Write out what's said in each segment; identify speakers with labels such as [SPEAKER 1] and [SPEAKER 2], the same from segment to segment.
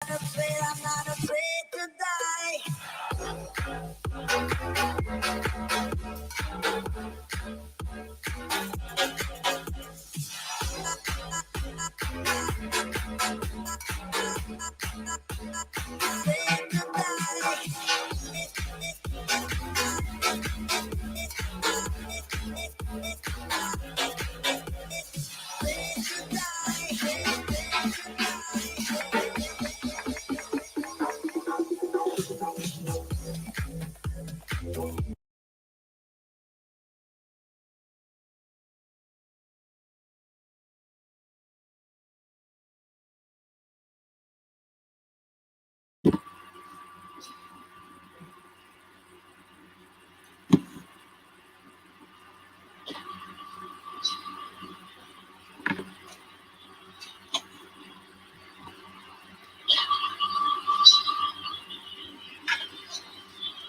[SPEAKER 1] I'm not afraid to die. Afraid to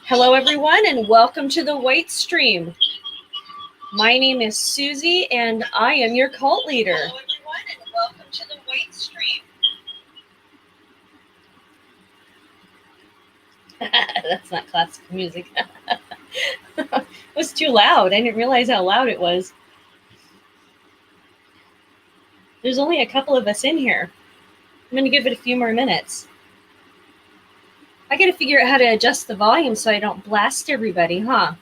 [SPEAKER 2] Hello, everyone, and welcome to the White Stream. My name is Susie, and I am your cult leader.
[SPEAKER 1] Hello, everyone, and welcome to the White Stream.
[SPEAKER 2] That's not classical music. It was too loud. I didn't realize how loud it was. There's only a couple of us in here. I'm going to give it a few more minutes. I got to figure out how to adjust the volume so I don't blast everybody, huh?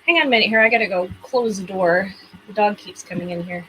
[SPEAKER 2] Hang on a minute here. I got to go close the door. The dog keeps coming in here.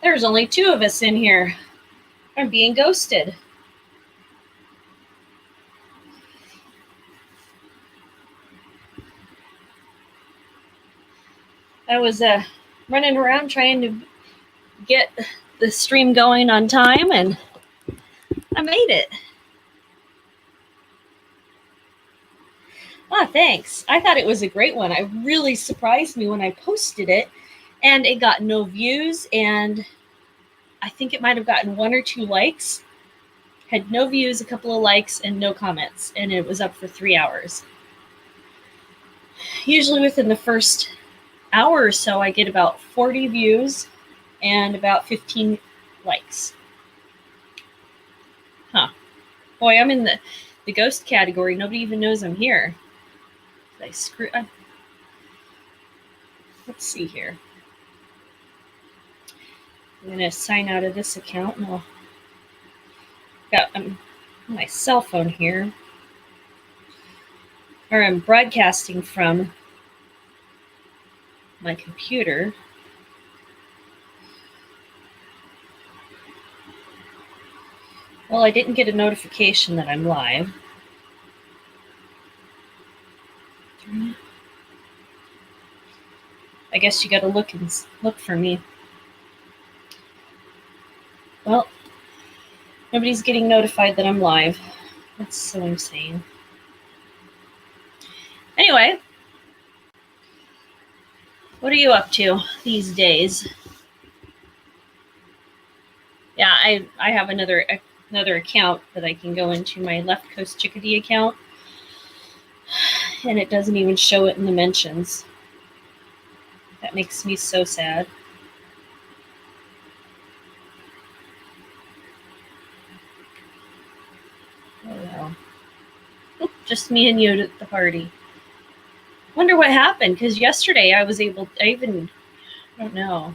[SPEAKER 2] There's only two of us in here. I'm being ghosted. I was running around trying to get the stream going on time, and I made it. Oh, thanks. I thought it was a great one. It really surprised me when I posted it, and it got no views, and I think it might have gotten 1 or 2 likes. Had no views, a couple of likes, and no comments, and it was up for 3 hours. Usually within the first hour or so, I get about 40 views and about 15 likes. Huh. Boy, I'm in the ghost category. Nobody even knows I'm here. Did I screw up? Let's see here. I'm going to sign out of this account, and I'll got my cell phone here, or I'm broadcasting from my computer. Well, I didn't get a notification that I'm live. I guess you got to look for me. Well, nobody's getting notified that I'm live. That's so insane. Anyway, what are you up to these days? Yeah, I have another account that I can go into, my Left Coast Chickadee account, and it doesn't even show it in the mentions. That makes me so sad. Oh well. Just me and you at the party. Wonder what happened, because yesterday I don't know.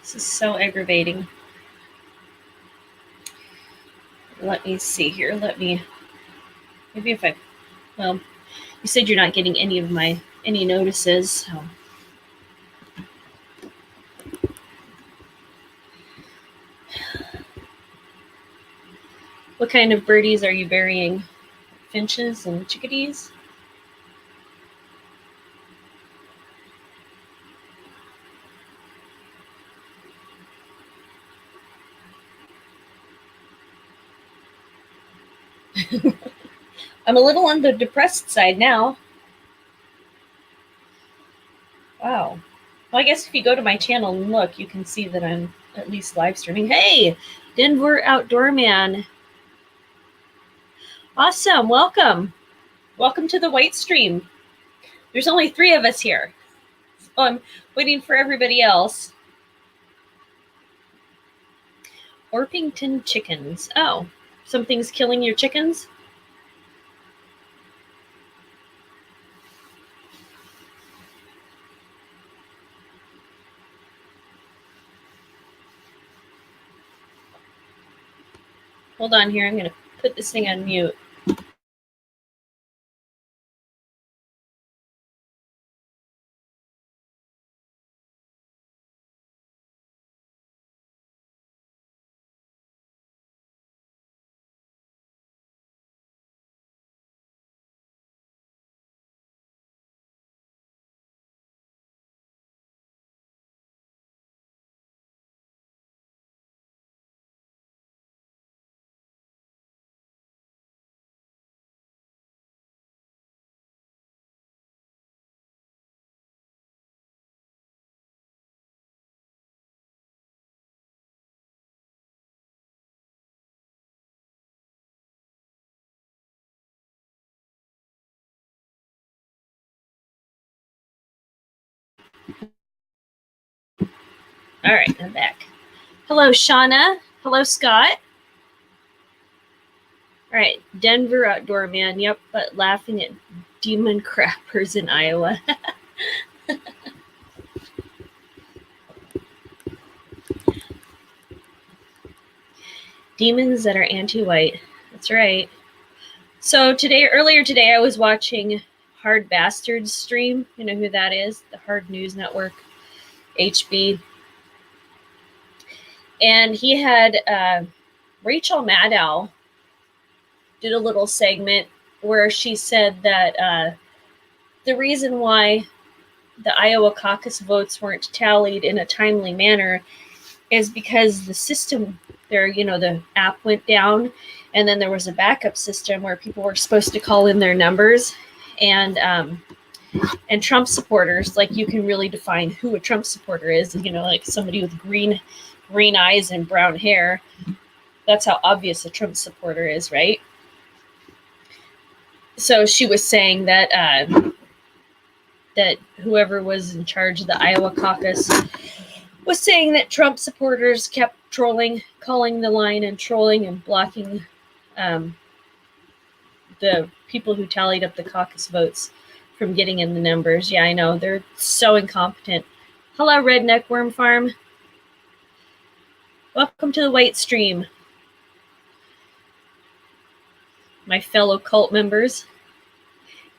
[SPEAKER 2] This is so aggravating. Let me see here. Maybe if I, well, you said you're not getting any notices. So. What kind of birdies are you burying? Finches and chickadees? I'm a little on the depressed side now. Wow. Well, I guess if you go to my channel and look, you can see that I'm at least live streaming. Hey, Denver Outdoor Man. Awesome. Welcome. Welcome to the White Stream. There's only 3 of us here. So I'm waiting for everybody else. Orpington chickens. Oh, something's killing your chickens? Hold on here. I'm going to put this thing on mute. All right, I'm back. Hello, Shauna. Hello, Scott. All right, Denver Outdoor Man. Yep, but laughing at demon crappers in Iowa. Demons that are anti-white. That's right. So earlier today, I was watching Hard Bastards stream. You know who that is? The Hard News Network, HB. And he had Rachel Maddow did a little segment where she said that the reason why the Iowa caucus votes weren't tallied in a timely manner is because the system there, the app went down, and then there was a backup system where people were supposed to call in their numbers, and Trump supporters, like, you can really define who a Trump supporter is, like somebody with green eyes and brown hair. That's how obvious a Trump supporter is, right? So she was saying that that whoever was in charge of the Iowa caucus was saying that Trump supporters kept trolling, calling the line and trolling and blocking the people who tallied up the caucus votes from getting in the numbers. Yeah, I know. They're so incompetent. Hello, Redneck Worm Farm. Welcome to the White Stream, my fellow cult members.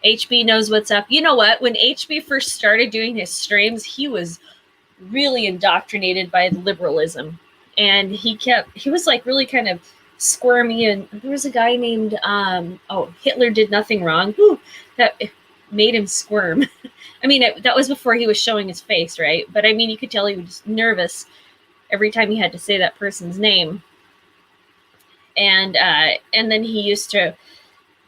[SPEAKER 2] HB knows what's up. You know what? When HB first started doing his streams, he was really indoctrinated by liberalism. And he was like really kind of squirmy. And there was a guy named, Hitler did nothing wrong. Whew, that made him squirm. I mean, that was before he was showing his face, right? But I mean, you could tell he was nervous every time he had to say that person's name. And then he used to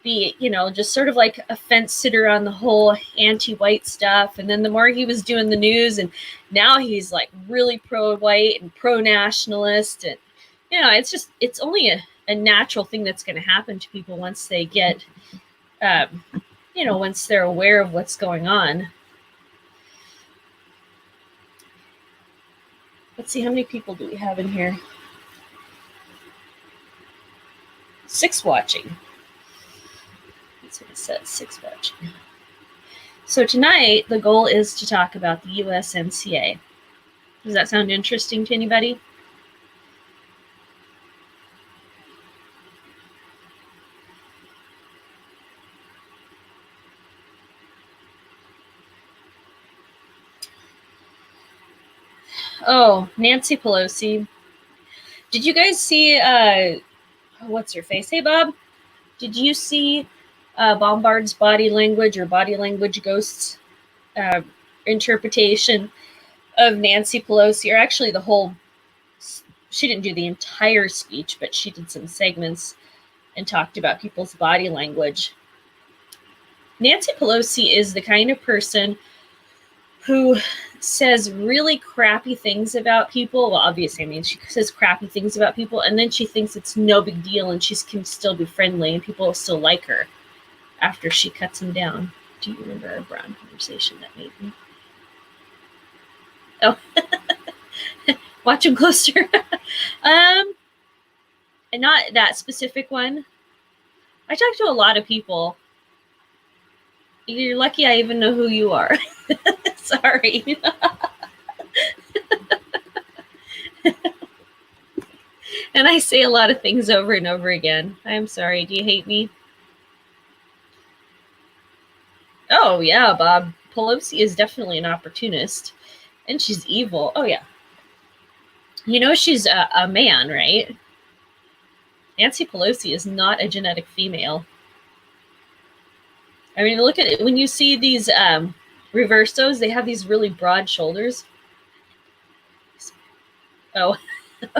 [SPEAKER 2] be, just sort of like a fence sitter on the whole anti-white stuff. And then the more he was doing the news, and now he's like really pro-white and pro-nationalist. And, it's only a natural thing that's going to happen to people once they get, once they're aware of what's going on. Let's see, how many people do we have in here? 6 watching. That's what it says, 6 watching. So tonight, the goal is to talk about the USMCA. Does that sound interesting to anybody? Oh, Nancy Pelosi. Did you guys see, what's her face? Hey, Bob. Did you see Bombard's body language or body language ghosts uh, interpretation of Nancy Pelosi, or actually the whole, she didn't do the entire speech, but she did some segments and talked about people's body language. Nancy Pelosi is the kind of person who says really crappy things about people. Well, obviously, I mean, she says crappy things about people, and then she thinks it's no big deal and she can still be friendly and people will still like her after she cuts them down. Do you remember our Brown conversation that made me? Oh, watch him closer. And not that specific one. I talk to a lot of people. You're lucky I even know who you are. Sorry. And I say a lot of things over and over again. I'm sorry. Do you hate me? Oh, yeah, Bob. Pelosi is definitely an opportunist. And she's evil. Oh, yeah. You know she's a man, right? Nancy Pelosi is not a genetic female. I mean, look at it. When you see these reversos, they have these really broad shoulders. Oh,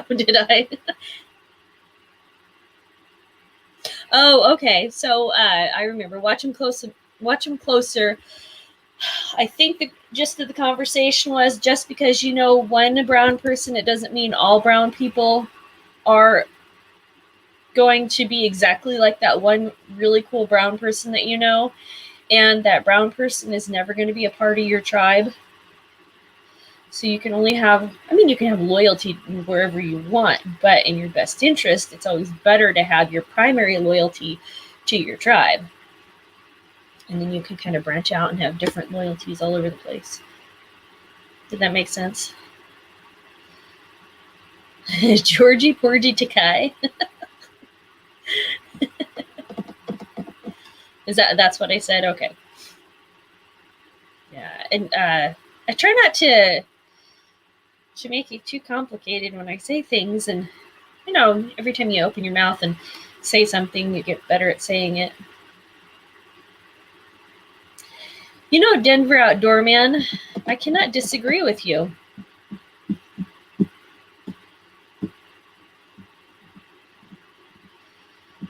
[SPEAKER 2] did I? Oh, okay. So I remember. Watch him closer. Watch him closer. I think the gist of the conversation was, just because you know one brown person, it doesn't mean all brown people are going to be exactly like that one really cool brown person that you know, and that brown person is never going to be a part of your tribe. So you can only have, I mean, you can have loyalty wherever you want, but in your best interest, it's always better to have your primary loyalty to your tribe. And then you can kind of branch out and have different loyalties all over the place. Did that make sense? Georgie Porgy Takai. That's what I said? Okay. Yeah, and I try not to make it too complicated when I say things, and you know, every time you open your mouth and say something, you get better at saying it. You know, Denver Outdoor Man, I cannot disagree with you.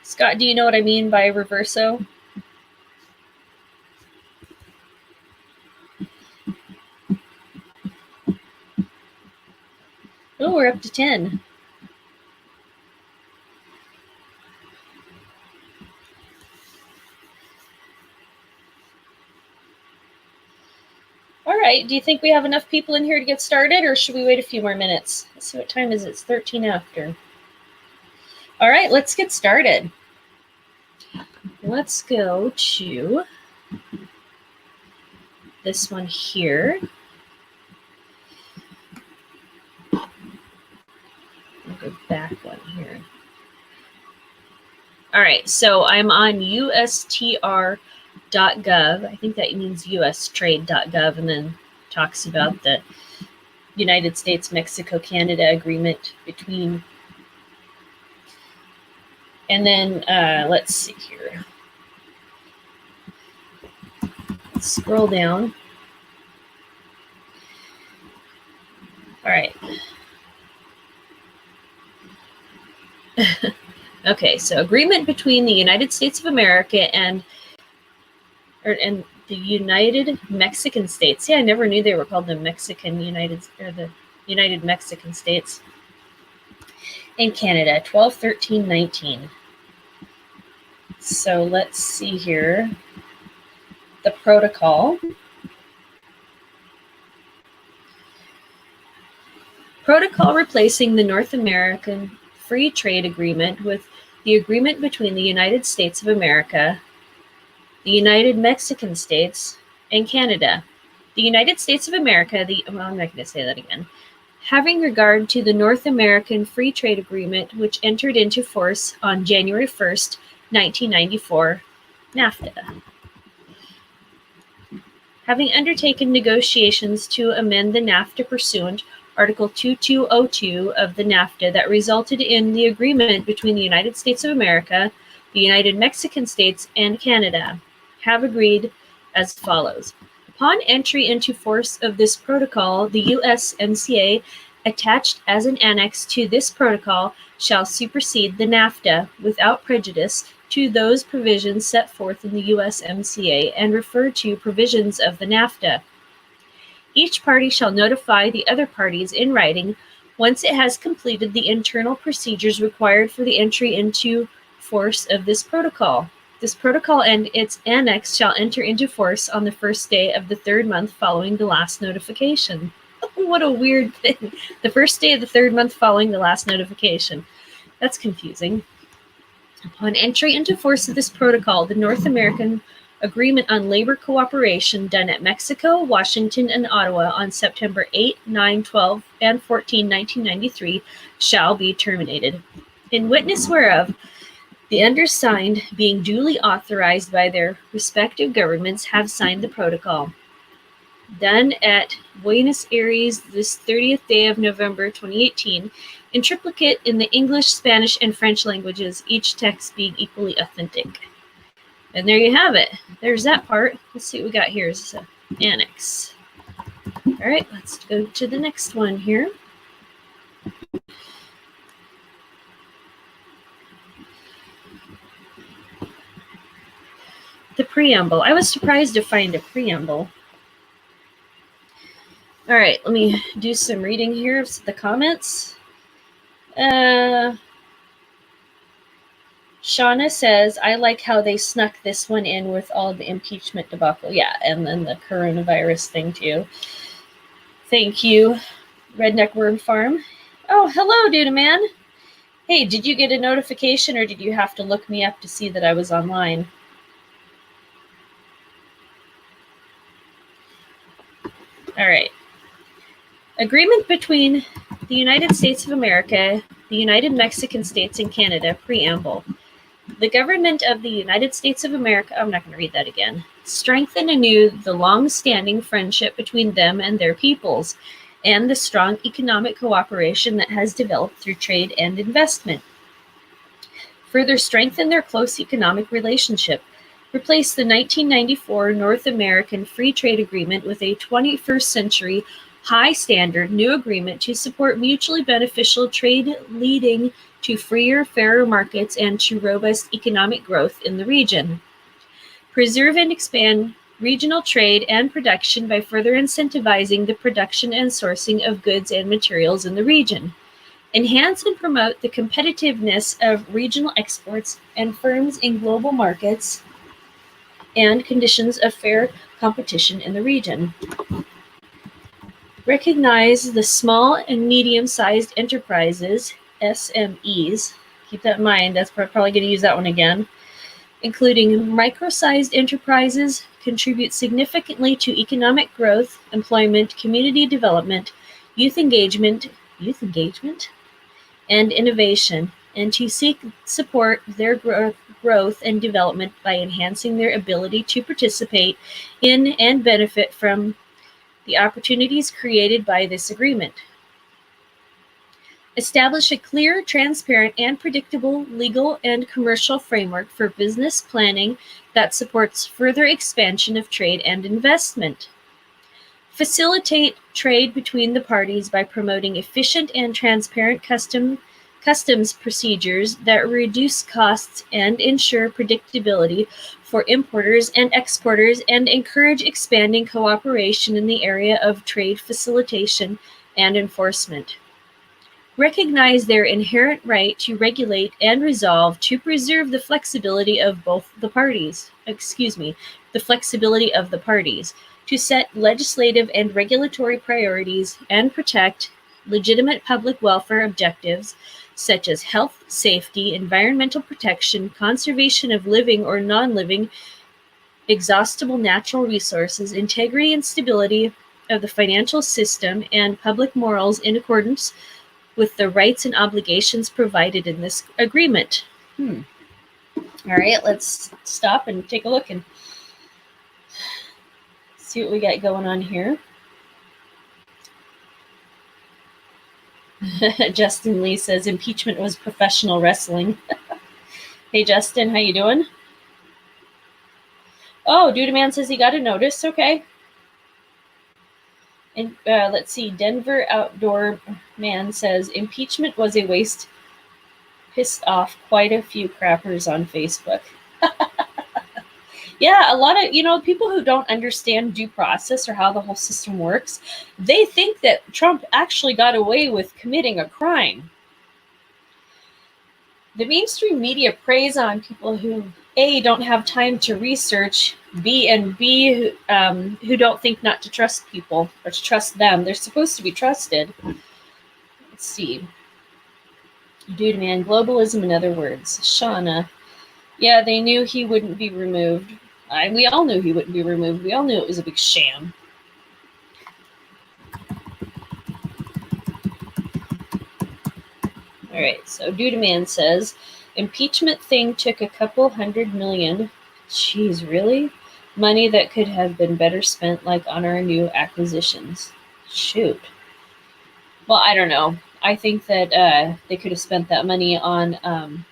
[SPEAKER 2] Scott, do you know what I mean by reverso? Oh, we're up to 10. All right, do you think we have enough people in here to get started, or should we wait a few more minutes? Let's see, what time is it? It's 13 after. All right, let's get started. Let's go to this one here. I'll go back one here. All right, so I'm on USTR.gov. I think that means ustrade.gov, and then talks about the United States, Mexico, Canada agreement between. And then let's see here. Let's scroll down. All right. Okay, so agreement between the United States of America and the United Mexican States. Yeah, I never knew they were called the United Mexican States. And Canada, 12/13/19. So let's see here. The protocol. Protocol replacing the North American Free Trade Agreement with the agreement between the United States of America, the United Mexican States, and Canada. The United States of America, I'm not going to say that again. Having regard to the North American Free Trade Agreement, which entered into force on January 1st, 1994, NAFTA. Having undertaken negotiations to amend the NAFTA pursuant Article 2202 of the NAFTA that resulted in the agreement between the United States of America, the United Mexican States, and Canada, have agreed as follows. Upon entry into force of this protocol, the USMCA attached as an annex to this protocol shall supersede the NAFTA without prejudice to those provisions set forth in the USMCA and refer to provisions of the NAFTA. Each party shall notify the other parties in writing once it has completed the internal procedures required for the entry into force of this protocol. This protocol and its annex shall enter into force on the first day of the third month following the last notification. What a weird thing. The first day of the third month following the last notification. That's confusing. Upon entry into force of this protocol, the North American Agreement on Labor Cooperation done at Mexico, Washington, and Ottawa on September 8, 9, 12, and 14, 1993 shall be terminated. In witness whereof, the undersigned, being duly authorized by their respective governments, have signed the protocol. Done at Buenos Aires this 30th day of November 2018, in triplicate in the English, Spanish, and French languages, each text being equally authentic. And there you have it. There's that part. Let's see what we got here. It's an annex. All right, let's go to the next one here. The preamble. I was surprised to find a preamble. All right, let me do some reading here of the comments. Shauna says, I like how they snuck this one in with all the impeachment debacle. Yeah, and then the coronavirus thing too. Thank you, Redneck Worm Farm. Oh, hello, Dude Man. Hey, did you get a notification or did you have to look me up to see that I was online? All right. Agreement between the United States of America, the United Mexican States, and Canada, preamble. The government of the United States of America, I'm not going to read that again, strengthen anew the long-standing friendship between them and their peoples, and the strong economic cooperation that has developed through trade and investment. Further strengthen their close economic relationship. Replace the 1994 North American Free Trade Agreement with a 21st century high standard new agreement to support mutually beneficial trade leading to freer, fairer markets and to robust economic growth in the region. Preserve and expand regional trade and production by further incentivizing the production and sourcing of goods and materials in the region. Enhance and promote the competitiveness of regional exports and firms in global markets and conditions of fair competition in the region. Recognize the small and medium-sized enterprises, SMEs. Keep that in mind. That's probably going to use that one again. Including micro-sized enterprises, contribute significantly to economic growth, employment, community development, youth engagement, and innovation, and to seek support their growth and development by enhancing their ability to participate in and benefit from the opportunities created by this agreement. Establish a clear, transparent, and predictable legal and commercial framework for business planning that supports further expansion of trade and investment. Facilitate trade between the parties by promoting efficient and transparent customs procedures that reduce costs and ensure predictability for importers and exporters, and encourage expanding cooperation in the area of trade facilitation and enforcement. Recognize their inherent right to regulate and resolve to preserve the flexibility of the parties, to set legislative and regulatory priorities and protect legitimate public welfare objectives such as health, safety, environmental protection, conservation of living or non-living, exhaustible natural resources, integrity and stability of the financial system, and public morals in accordance with the rights and obligations provided in this agreement. All right, let's stop and take a look and see what we got going on here. Justin Lee says impeachment was professional wrestling. Hey Justin, how you doing? Oh, Dude Man says he got a notice. Okay. And let's see. Denver Outdoor Man says impeachment was a waste. Pissed off quite a few crappers on Facebook. Yeah, a lot of, people who don't understand due process or how the whole system works, they think that Trump actually got away with committing a crime. The mainstream media preys on people who, A, don't have time to research, B, who don't think not to trust people or to trust them. They're supposed to be trusted. Let's see. Dude, man, globalism, in other words. Shauna. Yeah, they knew he wouldn't be removed. We all knew he wouldn't be removed. We all knew it was a big sham. All right, so Dude Man says, impeachment thing took a couple $100 million. Jeez, really? Money that could have been better spent, like on our new acquisitions. Shoot. Well, I don't know. I think that they could have spent that money on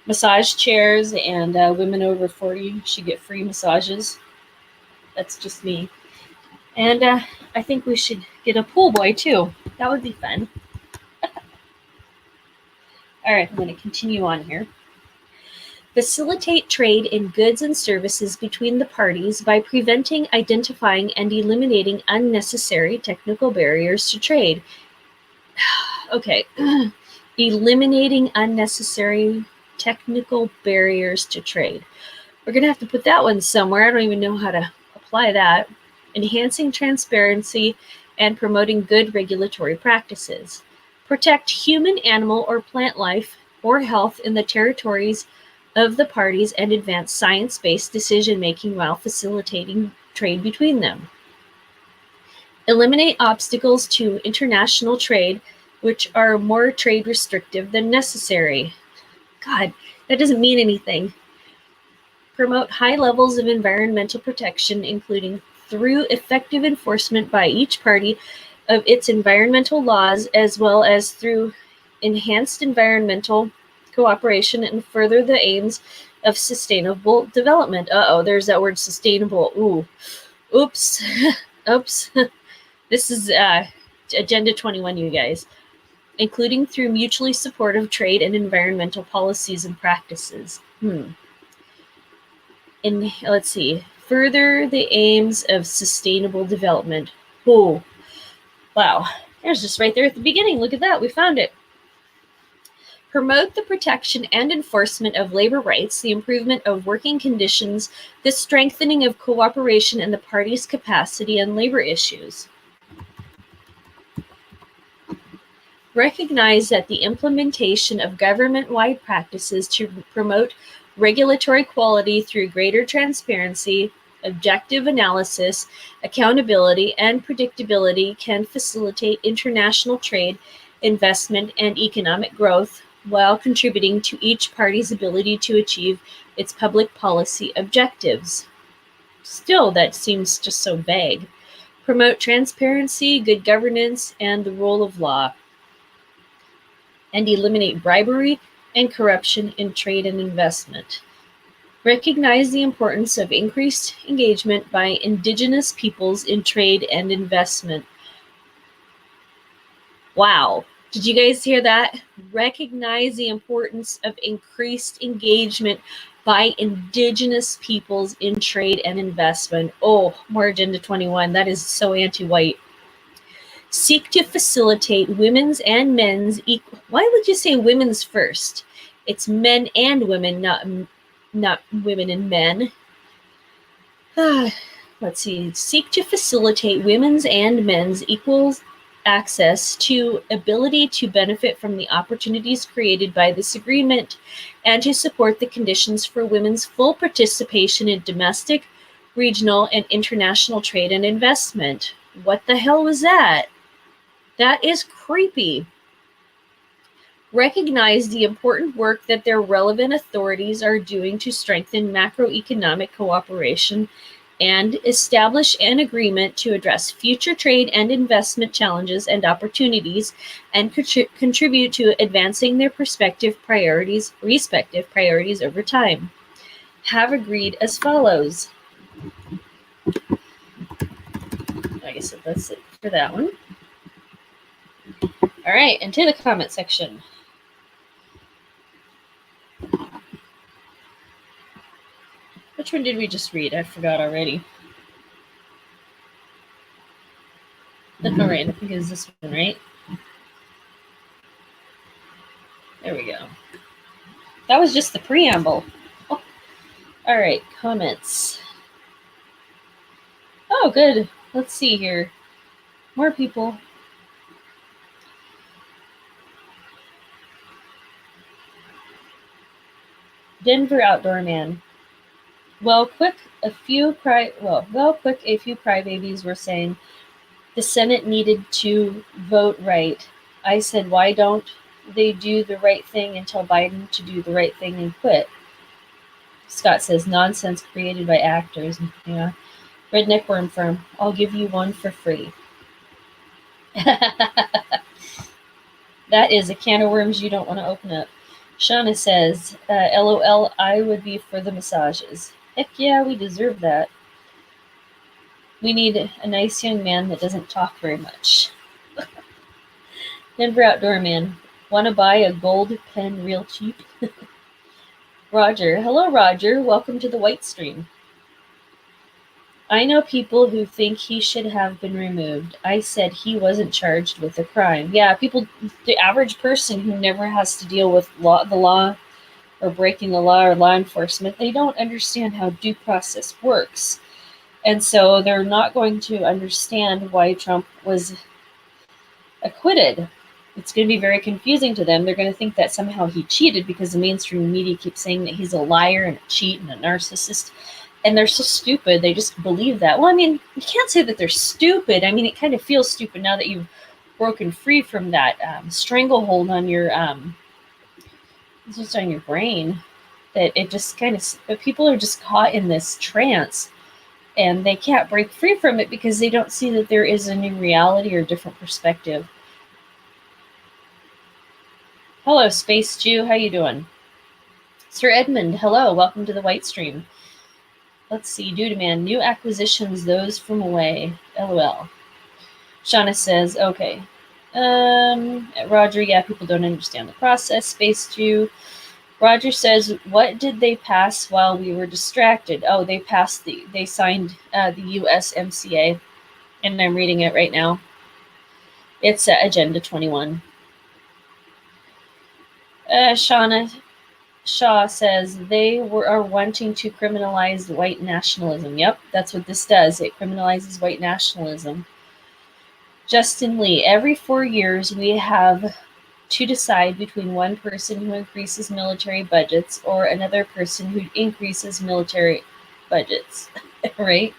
[SPEAKER 2] massage chairs, and women over 40 should get free massages. That's just me. And I think we should get a pool boy too. That would be fun. All right, I'm going to continue on here. Facilitate trade in goods and services between the parties by preventing, identifying, and eliminating unnecessary technical barriers to trade. Okay. Eliminating unnecessary technical barriers to trade. We're going to have to put that one somewhere. I don't even know how to apply that. Enhancing transparency and promoting good regulatory practices. Protect human, animal, or plant life or health in the territories of the parties and advance science-based decision-making while facilitating trade between them. Eliminate obstacles to international trade, which are more trade restrictive than necessary. God, that doesn't mean anything. Promote high levels of environmental protection, including through effective enforcement by each party of its environmental laws, as well as through enhanced environmental cooperation and further the aims of sustainable development. There's that word sustainable. Ooh. Oops. Oops. This is Agenda 21, you guys. Including through mutually supportive trade and environmental policies and practices. And let's see. Further the aims of sustainable development. Oh, wow. There's just right there at the beginning. Look at that. We found it. Promote the protection and enforcement of labor rights, the improvement of working conditions, the strengthening of cooperation and the parties' capacity on labor issues. Recognize that the implementation of government-wide practices to promote regulatory quality through greater transparency, objective analysis, accountability, and predictability can facilitate international trade, investment, and economic growth while contributing to each party's ability to achieve its public policy objectives. Still, that seems just so vague. Promote transparency, good governance, and the rule of law. And eliminate bribery and corruption in trade and investment. Recognize the importance of increased engagement by indigenous peoples in trade and investment. Wow. Did you guys hear that? Recognize the importance of increased engagement by indigenous peoples in trade and investment. Oh, more Agenda 21. That is so anti-white. Seek to facilitate women's and men's equal. Why would you say women's first? It's men and women, not women and men. Let's see. Seek to facilitate women's and men's equal access to ability to benefit from the opportunities created by this agreement and to support the conditions for women's full participation in domestic, regional, and international trade and investment. What the hell was that? That is creepy. Recognize the important work that their relevant authorities are doing to strengthen macroeconomic cooperation and establish an agreement to address future trade and investment challenges and opportunities and contribute to advancing their respective priorities over time. Have agreed as follows. I guess that's it for that one. All right, into the comment section. Which one did we just read? I forgot already. All right, I think it was this one, right? There we go. That was just the preamble. Oh. All right, comments. Oh, good. Let's see here. More people. Denver Outdoor Man. A few crybabies were saying the Senate needed to vote right. I said, why don't they do the right thing and tell Biden to do the right thing and quit? Scott says, nonsense created by actors. Yeah. Redneck Worm Firm, I'll give you one for free. That is a can of worms you don't want to open up. Shauna says, LOL, I would be for the massages. Heck yeah, we deserve that. We need a nice young man that doesn't talk very much. Denver Outdoor Man, want to buy a gold pen real cheap? Roger, hello Roger, welcome to the White Stream. I know people who think he should have been removed. I said he wasn't charged with a crime. Yeah, the average person who never has to deal with the law or breaking the law or law enforcement, they don't understand how due process works. And so they're not going to understand why Trump was acquitted. It's going to be very confusing to them. They're going to think that somehow he cheated because the mainstream media keeps saying that he's a liar and a cheat and a narcissist. And they're so stupid, they just believe that. Well, I mean, you can't say that they're stupid. I mean, it kind of feels stupid now that you've broken free from that stranglehold on your, just on your brain. That it just kind of, people are just caught in this trance. And they can't break free from it because they don't see that there is a new reality or different perspective. Hello, Space Jew. How you doing? Sir Edmund, hello. Welcome to the White Stream. Let's see. Dude Man, new acquisitions, those from away. LOL. Shauna says, okay. Roger, yeah, people don't understand the process. Space Jew. Roger says, what did they pass while we were distracted? Oh, they signed the USMCA, and I'm reading it right now. It's Agenda 21. Shauna Shaw says they are wanting to criminalize white nationalism. Yep, that's what this does. It criminalizes white nationalism. Justin Lee, every 4 years we have to decide between one person who increases military budgets or another person who increases military budgets. Right?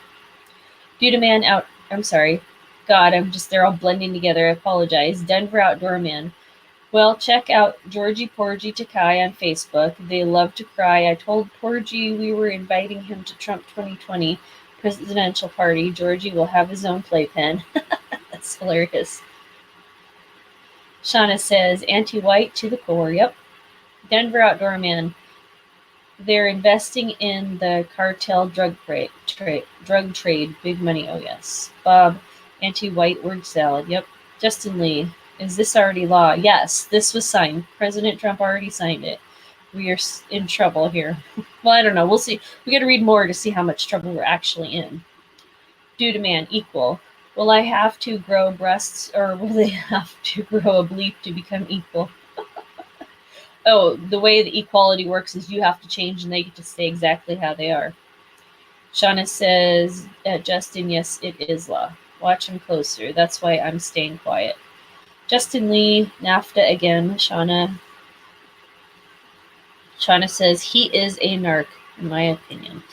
[SPEAKER 2] Dude Man out. I'm sorry. God, they're all blending together. I apologize. Denver Outdoor Man. Well, check out Georgie Porgy Takai on Facebook. They love to cry. I told Porgy we were inviting him to Trump 2020 presidential party. Georgie will have his own playpen. That's hilarious. Shauna says, anti-white to the core. Yep. Denver Outdoor Man. They're investing in the cartel drug trade. Big money. Oh, yes. Bob, anti-white word salad. Yep. Justin Lee. Is this already law? Yes, this was signed. President Trump already signed it. We are in trouble here. Well, I don't know. We'll see. We got to read more to see how much trouble we're actually in. Dude Man, equal. Will I have to grow breasts or will they have to grow a bleep to become equal? Oh, the way the equality works is you have to change and they get to stay exactly how they are. Shauna says, Justin, yes, it is law. Watch him closer. That's why I'm staying quiet. Justin Lee, NAFTA again. Shauna says, he is a narc, in my opinion.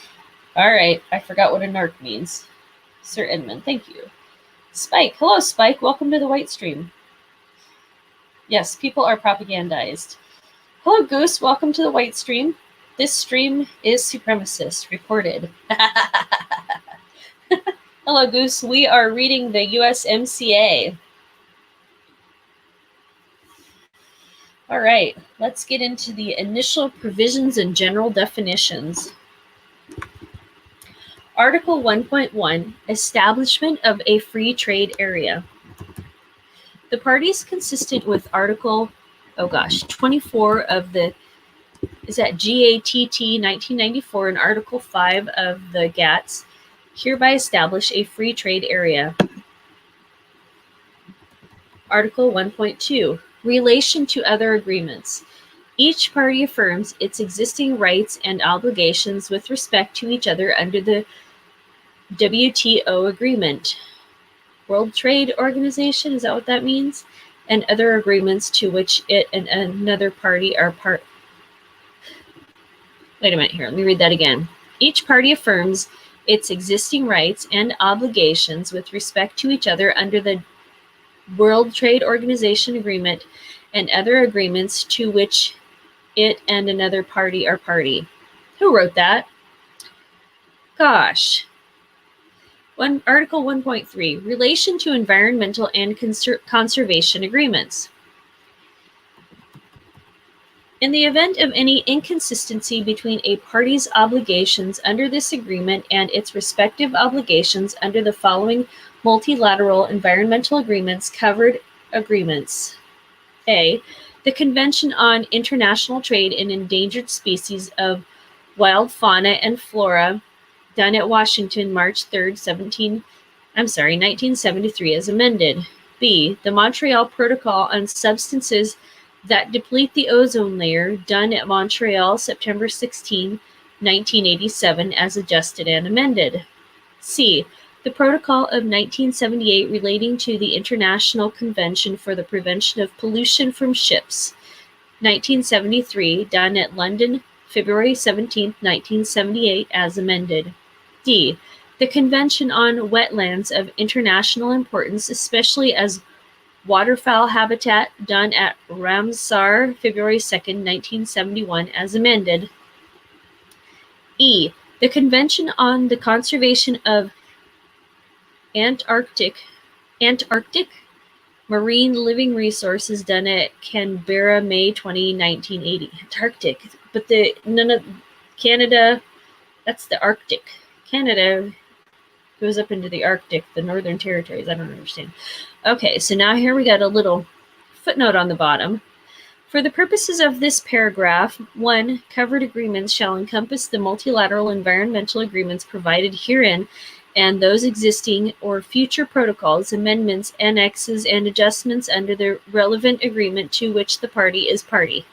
[SPEAKER 2] All right, I forgot what a narc means. Sir Edmund, thank you. Spike, hello Spike, welcome to the White Stream. Yes, people are propagandized. Hello Goose, welcome to the White Stream. This stream is supremacist, reported. Hello, Goose. We are reading the USMCA. All right, let's get into the initial provisions and general definitions. Article 1.1, Establishment of a Free Trade Area. The parties consistent with Article 24 of the GATT 1994 and Article 5 of the GATS hereby establish a free trade area. Article 1.2, Relation to other agreements. Each party affirms its existing rights and obligations with respect to each other under the WTO agreement. World Trade Organization, is that what that means? And other agreements to which it and another party are part. Wait a minute here, let me read that again. Each party affirms its existing rights and obligations with respect to each other under the World Trade Organization agreement and other agreements to which it and another party are party. Who wrote that? Gosh. Article 1.3, Relation to environmental and conservation agreements. In the event of any inconsistency between a party's obligations under this agreement and its respective obligations under the following multilateral environmental agreements, covered agreements. A. The Convention on International Trade in Endangered Species of Wild Fauna and Flora, done at Washington, March 3rd, 1973, as amended. B. The Montreal Protocol on Substances that Deplete the Ozone Layer, done at Montreal, September 16, 1987, as adjusted and amended. C. The Protocol of 1978 relating to the International Convention for the Prevention of Pollution from Ships, 1973, done at London, February 17, 1978, as amended. D. The Convention on Wetlands of International Importance, especially as waterfowl habitat, done at Ramsar, February 2nd, 1971, as amended. E. The Convention on the Conservation of Antarctic Marine Living Resources, done at Canberra, May 20, 1980. Antarctic, but none of Canada, that's the Arctic. Canada goes up into the Arctic, the Northern Territories. I don't understand. Okay, so now here we got a little footnote on the bottom. For the purposes of this paragraph, 1. Covered agreements shall encompass the multilateral environmental agreements provided herein and those existing or future protocols, amendments, annexes, and adjustments under the relevant agreement to which the party is party.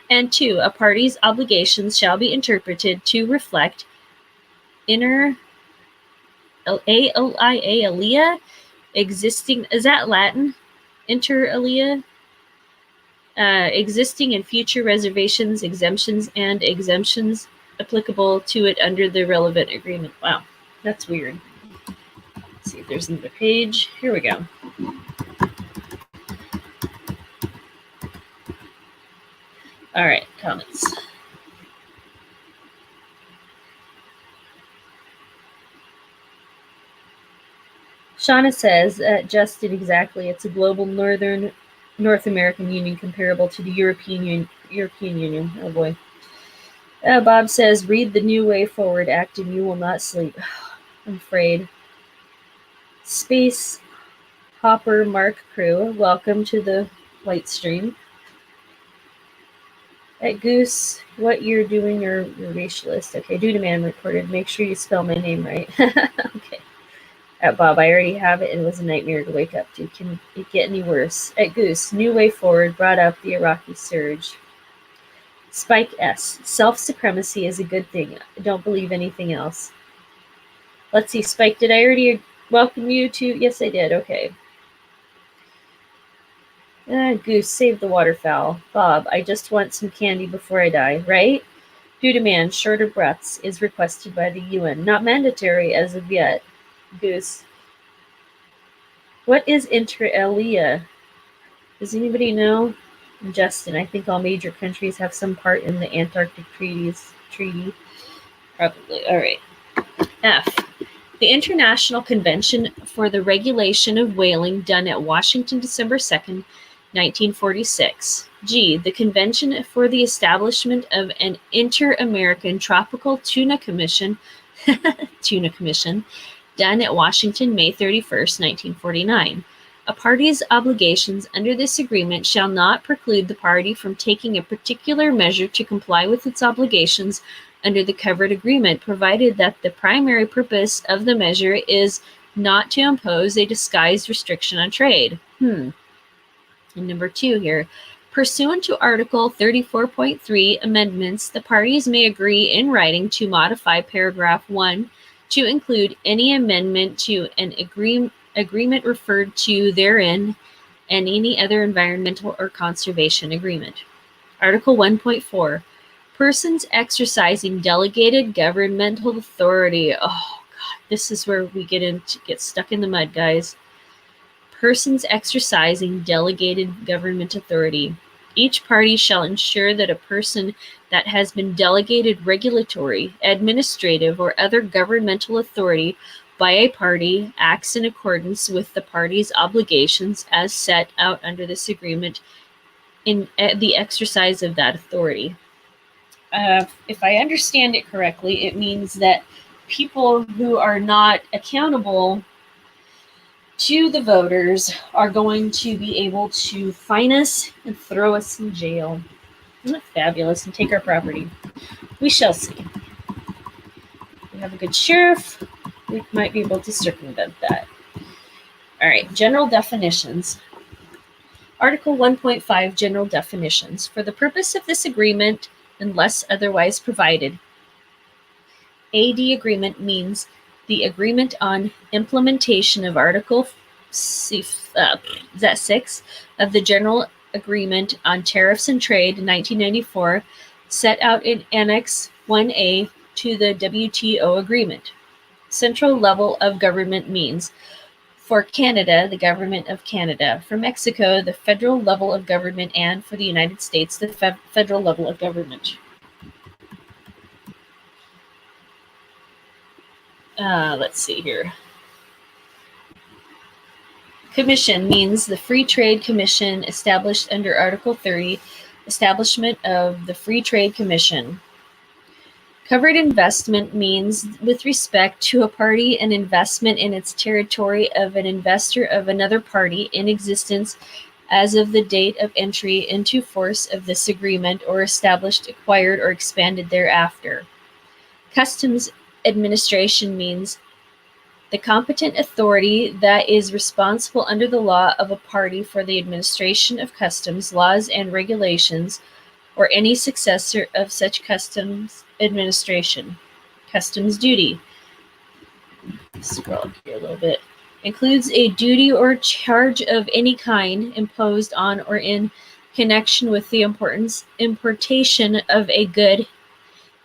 [SPEAKER 2] And 2. A party's obligations shall be interpreted to reflect alia, existing, is that Latin? Inter alia? Existing and future reservations, exemptions, and exemptions applicable to it under the relevant agreement. Wow, that's weird. Let's see if there's another page. Here we go. All right, comments. Shauna says, Justin, exactly. It's a global North American Union comparable to the European Union. Oh boy. Bob says, read the New Way Forward Act and you will not sleep. I'm afraid. Space Hopper Mark Crew, welcome to the White Stream. At Goose, what you're doing, you're racialist. Okay, Dude Man reported, make sure you spell my name right. Okay. At Bob, I already have it and it was a nightmare to wake up to. Can it get any worse? At Goose, New Way Forward brought up the Iraqi surge. Spike S. Self-supremacy is a good thing. I don't believe anything else. Let's see, Spike, did I already welcome you to? Yes, I did. Okay. Goose, save the waterfowl. Bob, I just want some candy before I die, right? Dudeman, shorter breaths is requested by the UN. Not mandatory as of yet. Goose. What is inter alia? Does anybody know? Justin, I think all major countries have some part in the Antarctic treaty. Probably. All right. F. The International Convention for the Regulation of Whaling, done at Washington, December 2nd, 1946. G. The Convention for the Establishment of an Inter-American Tropical Tuna Commission, done at Washington, May 31st, 1949. A party's obligations under this agreement shall not preclude the party from taking a particular measure to comply with its obligations under the covered agreement, provided that the primary purpose of the measure is not to impose a disguised restriction on trade. And number 2 here. Pursuant to Article 34.3 amendments, the parties may agree in writing to modify paragraph 1 to include any amendment to an agreement referred to therein and any other environmental or conservation agreement. Article 1.4. Persons exercising delegated governmental authority. Oh, God, this is where we get stuck in the mud, guys. Persons exercising delegated government authority. Each party shall ensure that a person that has been delegated regulatory, administrative, or other governmental authority by a party acts in accordance with the party's obligations as set out under this agreement in the exercise of that authority. If I understand it correctly, it means that people who are not accountable to the voters are going to be able to fine us and throw us in jail. Isn't that fabulous? And take our property. We shall see. We have a good sheriff. We might be able to circumvent that. All right, general definitions. Article 1.5, general definitions. For the purpose of this agreement, unless otherwise provided, AD agreement means the agreement on implementation of Article 6 of the General Agreement on Tariffs and Trade in 1994, set out in Annex 1A to the WTO agreement. Central level of government means, for Canada, the Government of Canada; for Mexico, the federal level of government; and for the United States, the federal level of government. Let's see here. Commission means the Free Trade Commission established under Article 30, establishment of the Free Trade Commission. Covered investment means, with respect to a party, an investment in its territory of an investor of another party in existence as of the date of entry into force of this agreement, or established, acquired, or expanded thereafter. Customs administration means the competent authority that is responsible under the law of a party for the administration of customs, laws, and regulations, or any successor of such customs administration. Customs duty. Scroll up here a little bit. Includes a duty or charge of any kind imposed on or in connection with the importation of a good,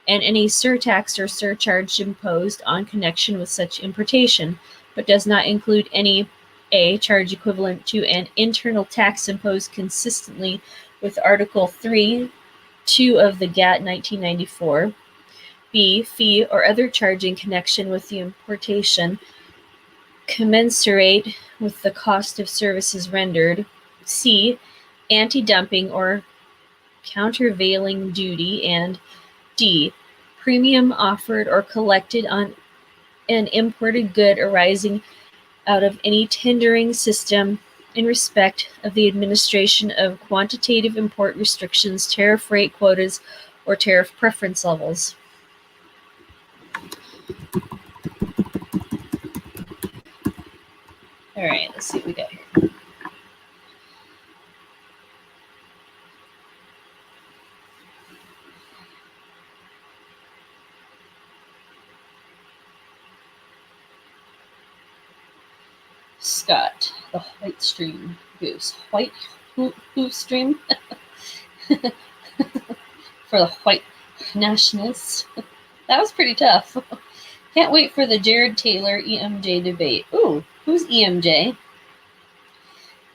[SPEAKER 2] and any surtax or surcharge imposed on connection with such importation, but does not include any A. charge equivalent to an internal tax imposed consistently with Article 3(2) of the GATT 1994, B. fee or other charge in connection with the importation commensurate with the cost of services rendered, C. anti-dumping or countervailing duty, and D. premium offered or collected on an imported good arising out of any tendering system in respect of the administration of quantitative import restrictions, tariff rate quotas, or tariff preference levels. All right, let's see what we got here. Scott, the white stream goose. White hoof stream for the white nationalists. That was pretty tough. Can't wait for the Jared Taylor EMJ debate. Ooh, who's EMJ?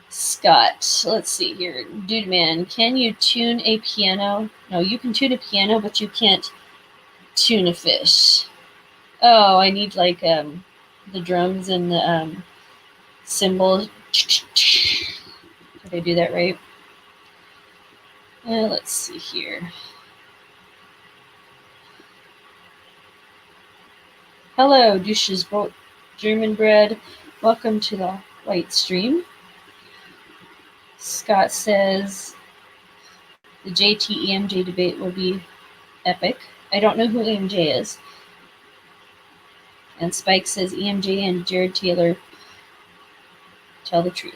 [SPEAKER 2] Scott, let's see here. Dude man, can you tune a piano? No, you can tune a piano, but you can't tune a fish. Oh, I need like the drums and the cymbals. Did I do that right? Let's see here. Hello, Douches Boat German Bread. Welcome to the White Stream. Scott says the JT EMJ debate will be epic. I don't know who EMJ is. And Spike says EMJ and Jared Taylor tell the truth.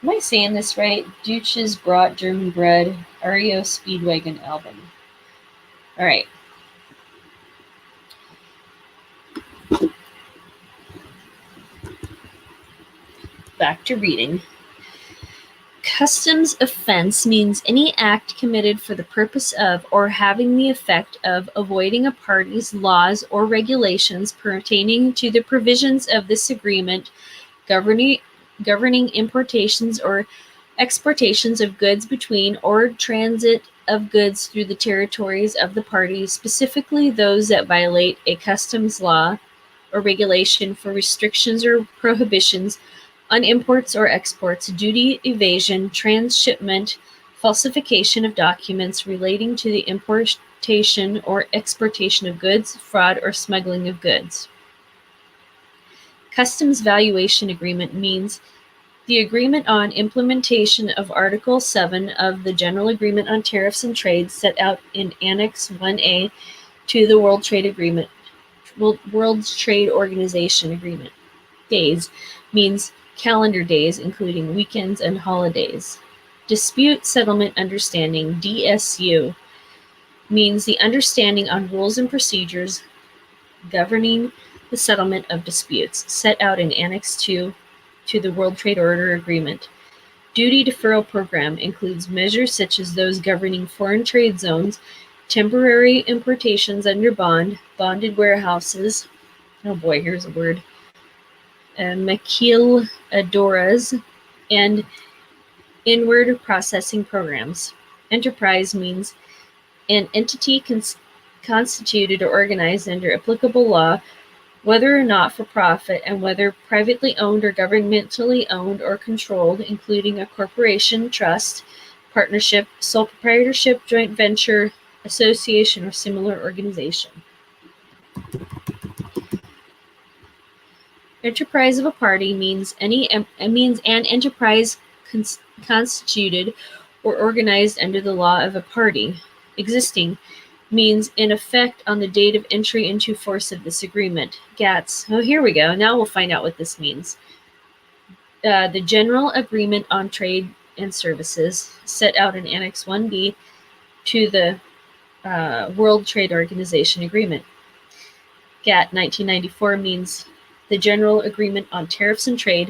[SPEAKER 2] Am I saying this right? Douches Brought German Bread, REO Speedwagon album. All right. Back to reading. Customs offense means any act committed for the purpose of or having the effect of avoiding a party's laws or regulations pertaining to the provisions of this agreement governing importations or exportations of goods between or transit of goods through the territories of the parties, specifically those that violate a customs law or regulation for restrictions or prohibitions on imports or exports, duty evasion, transshipment, falsification of documents relating to the importation or exportation of goods, fraud, or smuggling of goods. Customs Valuation Agreement means the agreement on implementation of Article 7 of the General Agreement on Tariffs and Trade set out in Annex 1A to the World Trade Organization Agreement. Days means calendar days, including weekends and holidays. Dispute Settlement Understanding, DSU, means the understanding on rules and procedures governing the settlement of disputes, set out in Annex 2 to the World Trade Order Agreement. Duty Deferral Program includes measures such as those governing foreign trade zones, temporary importations under bond, bonded warehouses, oh boy, here's a word, maquiladoras, and inward processing programs. Enterprise means an entity constituted or organized under applicable law, whether or not for profit, and whether privately owned or governmentally owned or controlled, including a corporation, trust, partnership, sole proprietorship, joint venture, association, or similar organization. Enterprise of a party means an enterprise constituted or organized under the law of a party. Existing means in effect on the date of entry into force of this agreement. GATS. Oh, here we go. Now we'll find out what this means. The General Agreement on Trade and Services, set out in Annex 1B to the World Trade Organization Agreement. GATT 1994 means the General Agreement on Tariffs and Trade,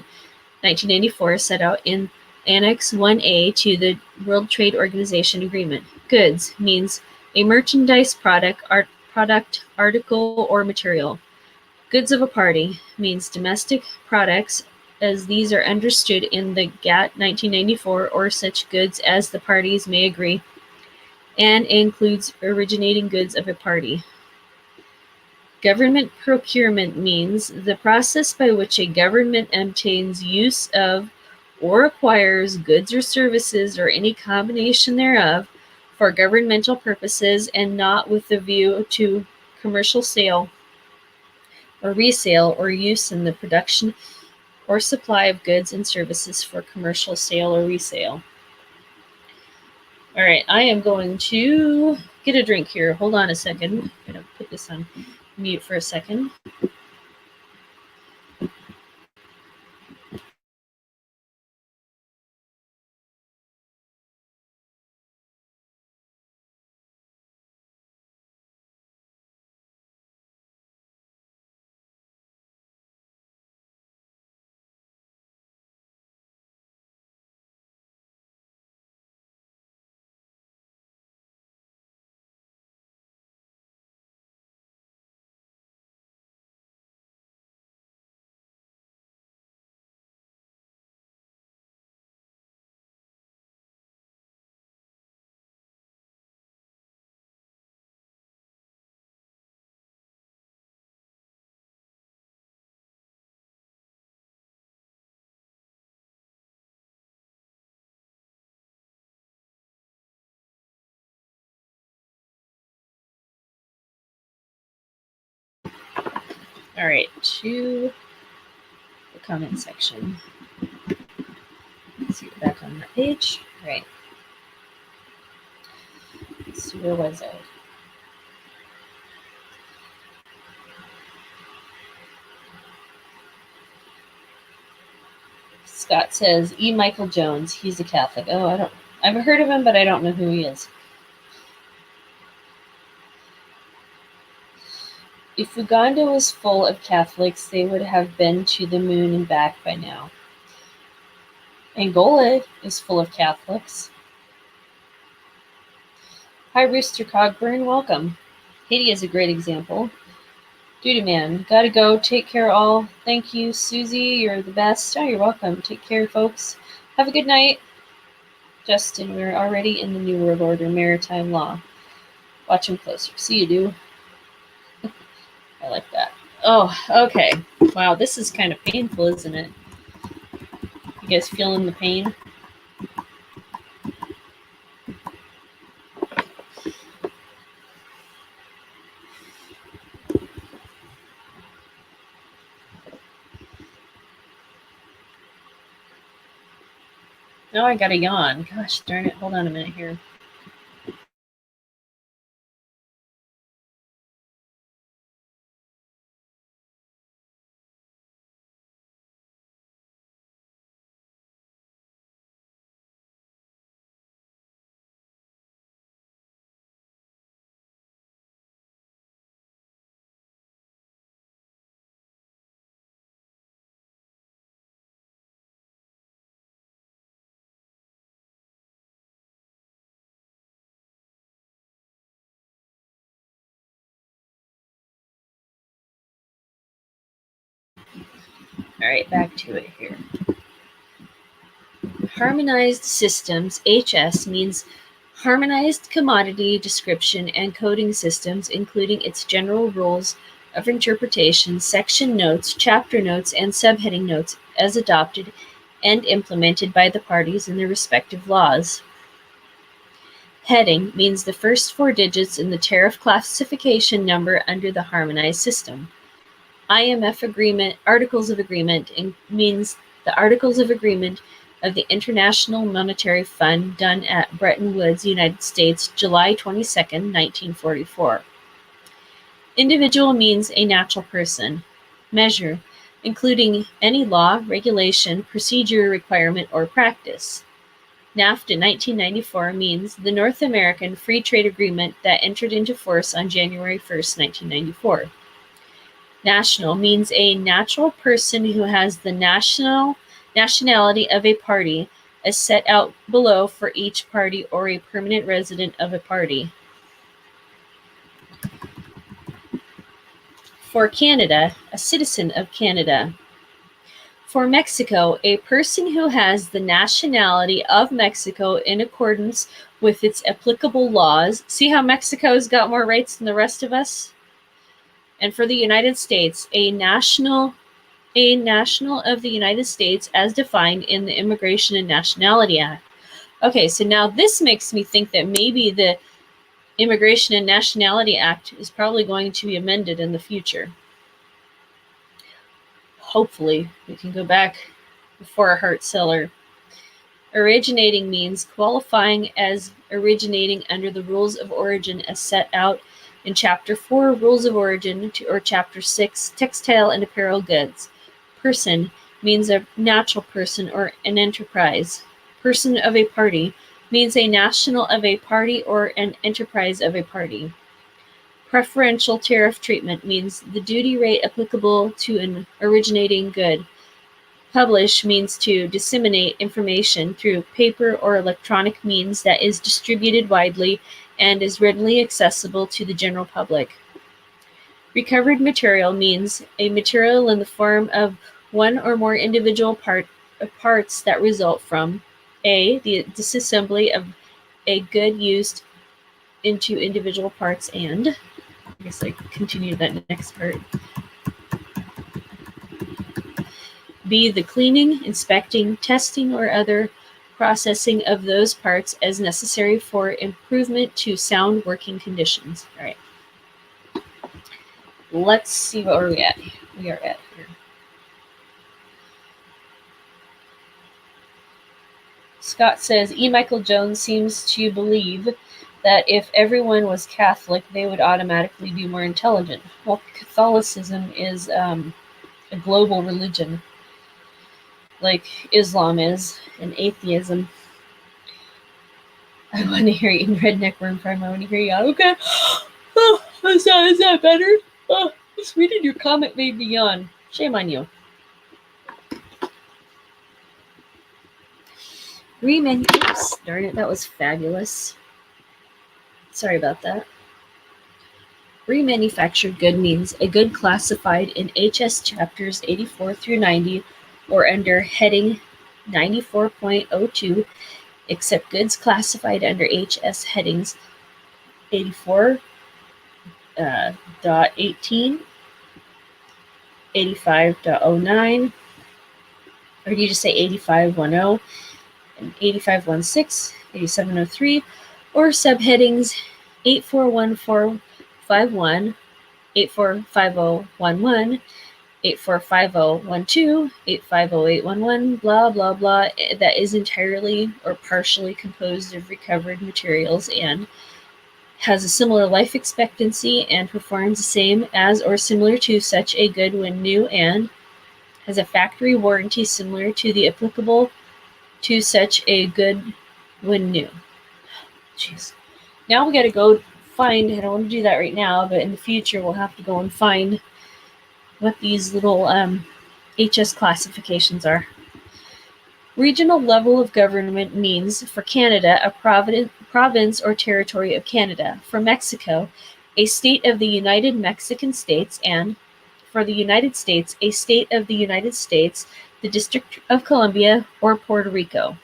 [SPEAKER 2] 1994, set out in Annex 1A to the World Trade Organization Agreement. Goods means a merchandise product, article, or material. Goods of a party means domestic products, as these are understood in the GATT 1994, or such goods as the parties may agree, and includes originating goods of a party. Government procurement means the process by which a government obtains use of or acquires goods or services or any combination thereof for governmental purposes and not with the view to commercial sale or resale or use in the production or supply of goods and services for commercial sale or resale. All right, I am going to get a drink here. Hold on a second. I'm going to put this on mute for a second. All right, to the comment section. Let's see, back on that page. All right. So where was I? Scott says, E. Michael Jones. He's a Catholic. Oh, I've heard of him, but I don't know who he is. If Uganda was full of Catholics, they would have been to the moon and back by now. Angola is full of Catholics. Hi, Rooster Cogburn. Welcome. Haiti is a great example. Duty man, gotta go. Take care, all. Thank you, Susie. You're the best. Oh, you're welcome. Take care, folks. Have a good night. Justin, we're already in the New World Order maritime law. Watch him closer. See you, do. I like that. Oh, okay. Wow, this is kind of painful, isn't it? You guys feeling the pain? No, I got a yawn. Gosh darn it. Hold on a minute here. All right, back to it here. Harmonized systems, HS, means harmonized commodity description and coding systems, including its general rules of interpretation, section notes, chapter notes, and subheading notes as adopted and implemented by the parties in their respective laws. Heading means the first 4 digits in the tariff classification number under the harmonized system. IMF agreement, articles of agreement, means the articles of agreement of the International Monetary Fund done at Bretton Woods, United States, July 22, 1944. Individual means a natural person. Measure, including any law, regulation, procedure, requirement, or practice. NAFTA 1994 means the North American Free Trade Agreement that entered into force on January 1, 1994. National means a natural person who has the nationality of a party as set out below for each party or a permanent resident of a party. For Canada, a citizen of Canada. For Mexico, a person who has the nationality of Mexico in accordance with its applicable laws. See how Mexico's got more rights than the rest of us? And for the United States, a national of the United States as defined in the Immigration and Nationality Act. Okay, so now this makes me think that maybe the Immigration and Nationality Act is probably going to be amended in the future. Hopefully, we can go back before a heart seller. Originating means qualifying as originating under the rules of origin as set out in Chapter 4, Rules of Origin, or Chapter 6, Textile and Apparel Goods. Person means a natural person or an enterprise. Person of a party means a national of a party or an enterprise of a party. Preferential tariff treatment means the duty rate applicable to an originating good. Publish means to disseminate information through paper or electronic means that is distributed widely and is readily accessible to the general public. Recovered material means a material in the form of one or more individual parts that result from A, the disassembly of a good used into individual parts, and I guess I continue that next part. B, the cleaning, inspecting, testing, or other processing of those parts as necessary for improvement to sound working conditions. All right. Let's see what we're at. we are at here. Scott says, E. Michael Jones seems to believe that if everyone was Catholic, they would automatically be more intelligent. Well, Catholicism is a global religion, like Islam is, and atheism. I want to hear you in Redneck Worm Farm. I want to hear you. Okay. Oh, is that better? Oh, just reading your comment made me yawn. Shame on you. Oops, darn it, that was fabulous. Sorry about that. Remanufactured good means a good classified in HS chapters 84 through 90 or under heading 94.02, except goods classified under HS headings 84.18, 85.09, or do you just say 85.10, and 85.16, 87.03, or subheadings 841451, 845011, 845012, 850811, blah blah blah, that is entirely or partially composed of recovered materials and has a similar life expectancy and performs the same as or similar to such a good when new, and has a factory warranty similar to the applicable to such a good when new. Jeez. Now we got to go find, I don't want to do that right now, but in the future we'll have to go and find what these little HS classifications are. Regional level of government means, for Canada, a province or territory of Canada. For Mexico, a state of the United Mexican States, and for the United States, a state of the United States, the District of Columbia, or Puerto Rico.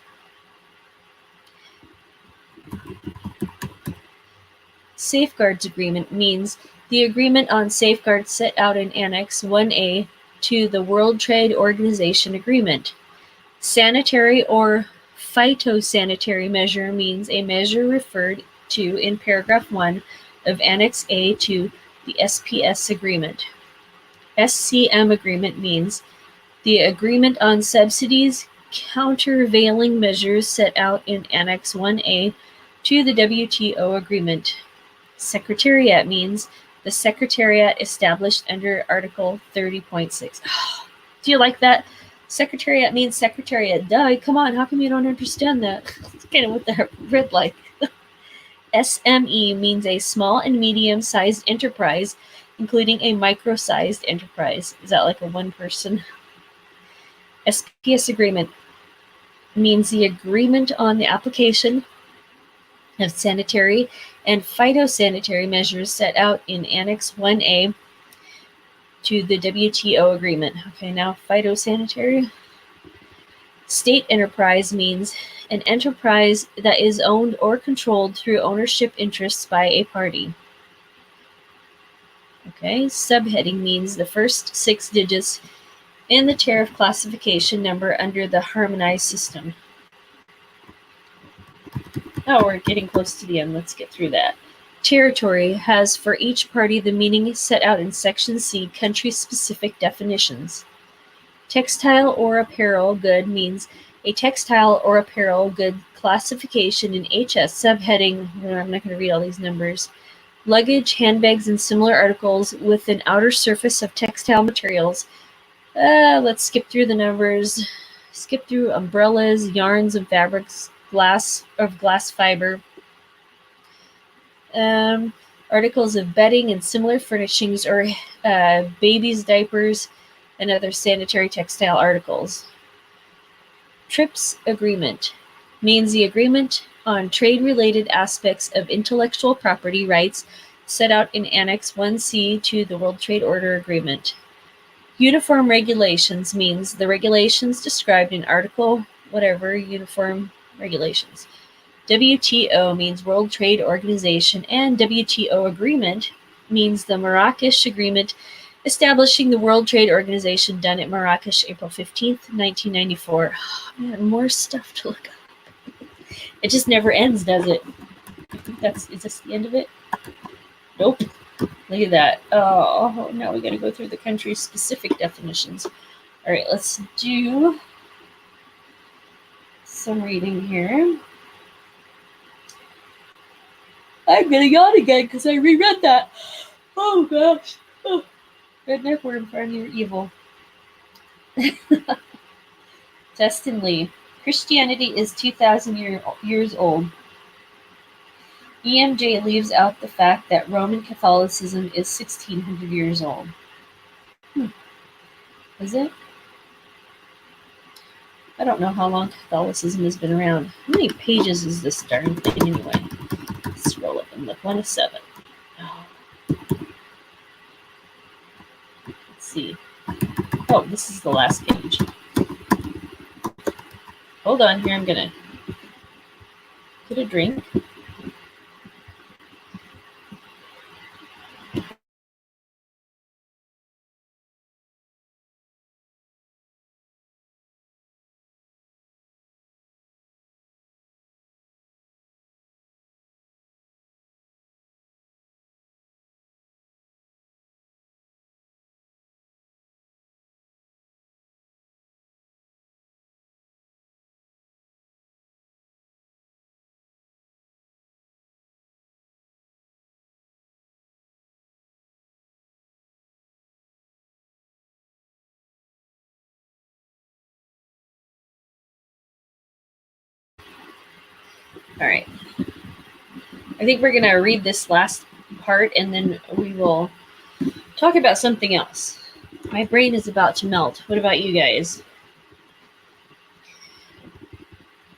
[SPEAKER 2] Safeguards Agreement means the agreement on safeguards set out in Annex 1A to the World Trade Organization Agreement. Sanitary or phytosanitary measure means a measure referred to in paragraph 1 of Annex A to the SPS Agreement. SCM Agreement means the agreement on subsidies, countervailing measures set out in Annex 1A to the WTO Agreement. Secretariat means the Secretariat established under Article 30.6. Do you like that? Secretariat means Secretariat. Duh, come on, how come you don't understand that? It's kind of what the red light. SME means a small and medium-sized enterprise, including a micro-sized enterprise. Is that like a one person? SPS Agreement means the agreement on the application of sanitary and phytosanitary measures set out in Annex 1A to the WTO Agreement. Okay, now phytosanitary. State enterprise means an enterprise that is owned or controlled through ownership interests by a party. Okay, subheading means the first 6 digits in the tariff classification number under the harmonized system. Oh, we're getting close to the end. Let's get through that. Territory has for each party the meaning set out in Section C, country-specific definitions. Textile or apparel good means a textile or apparel good classification in HS, subheading, I'm not going to read all these numbers, luggage, handbags, and similar articles with an outer surface of textile materials. Let's skip through the numbers. Skip through umbrellas, yarns and fabrics, glass fiber, articles of bedding and similar furnishings, or babies' diapers and other sanitary textile articles. TRIPS Agreement means the agreement on trade-related aspects of intellectual property rights set out in Annex 1C to the World Trade Order Agreement. Uniform regulations means the regulations described in Article whatever, uniform regulations. WTO means World Trade Organization, and WTO Agreement means the Marrakesh Agreement establishing the World Trade Organization, done at Marrakesh, April 15th, 1994. Oh, man, more stuff to look up. It just never ends, does it? Is this the end of it? Nope. Look at that. Oh, now we got to go through the country-specific definitions. All right, let's do some reading here. I'm gonna yawn again because I reread that. Oh gosh. Oh. Red neck worm farm, you're evil. Justin Lee. Christianity is 2,000 years old. EMJ leaves out the fact that Roman Catholicism is 1,600 years old. Is it? I don't know how long Catholicism has been around. How many pages is this darn thing anyway? Let's scroll up and look. 1 of 7. Oh. Let's see. Oh, this is the last page. Hold on here. I'm going to get a drink. All right. I think we're going to read this last part and then we will talk about something else. My brain is about to melt. What about you guys?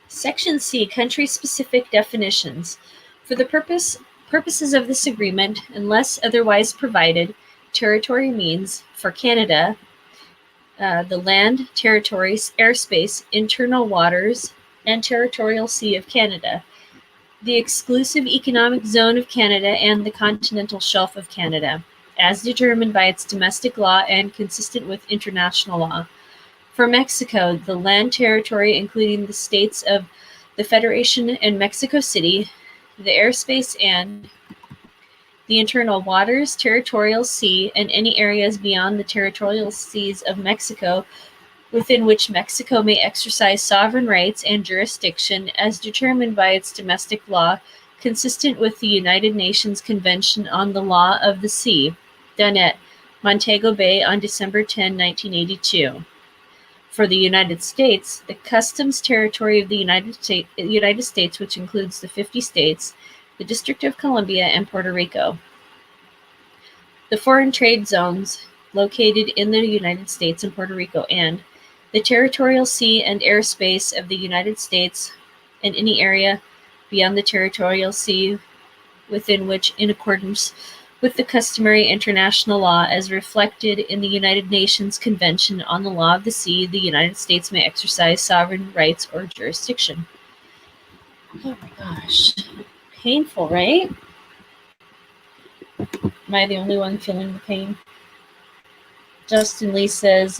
[SPEAKER 2] Section C, country-specific definitions. For the purposes of this agreement, unless otherwise provided, territory means, for Canada, the land, territories, airspace, internal waters, and territorial sea of Canada, the exclusive economic zone of Canada, and the continental shelf of Canada, as determined by its domestic law and consistent with international law. For Mexico, the land territory including the states of the Federation and Mexico City, the airspace and the internal waters, territorial sea, and any areas beyond the territorial seas of Mexico within which Mexico may exercise sovereign rights and jurisdiction as determined by its domestic law, consistent with the United Nations Convention on the Law of the Sea, done at Montego Bay on December 10, 1982. For the United States, the customs territory of the United States, which includes the 50 states, the District of Columbia, and Puerto Rico. The foreign trade zones located in the United States and Puerto Rico, and the territorial sea and airspace of the United States and any area beyond the territorial sea within which, in accordance with the customary international law as reflected in the United Nations Convention on the Law of the Sea, the United States may exercise sovereign rights or jurisdiction. Oh my gosh. Painful, right? Am I the only one feeling the pain? Justin Lee says,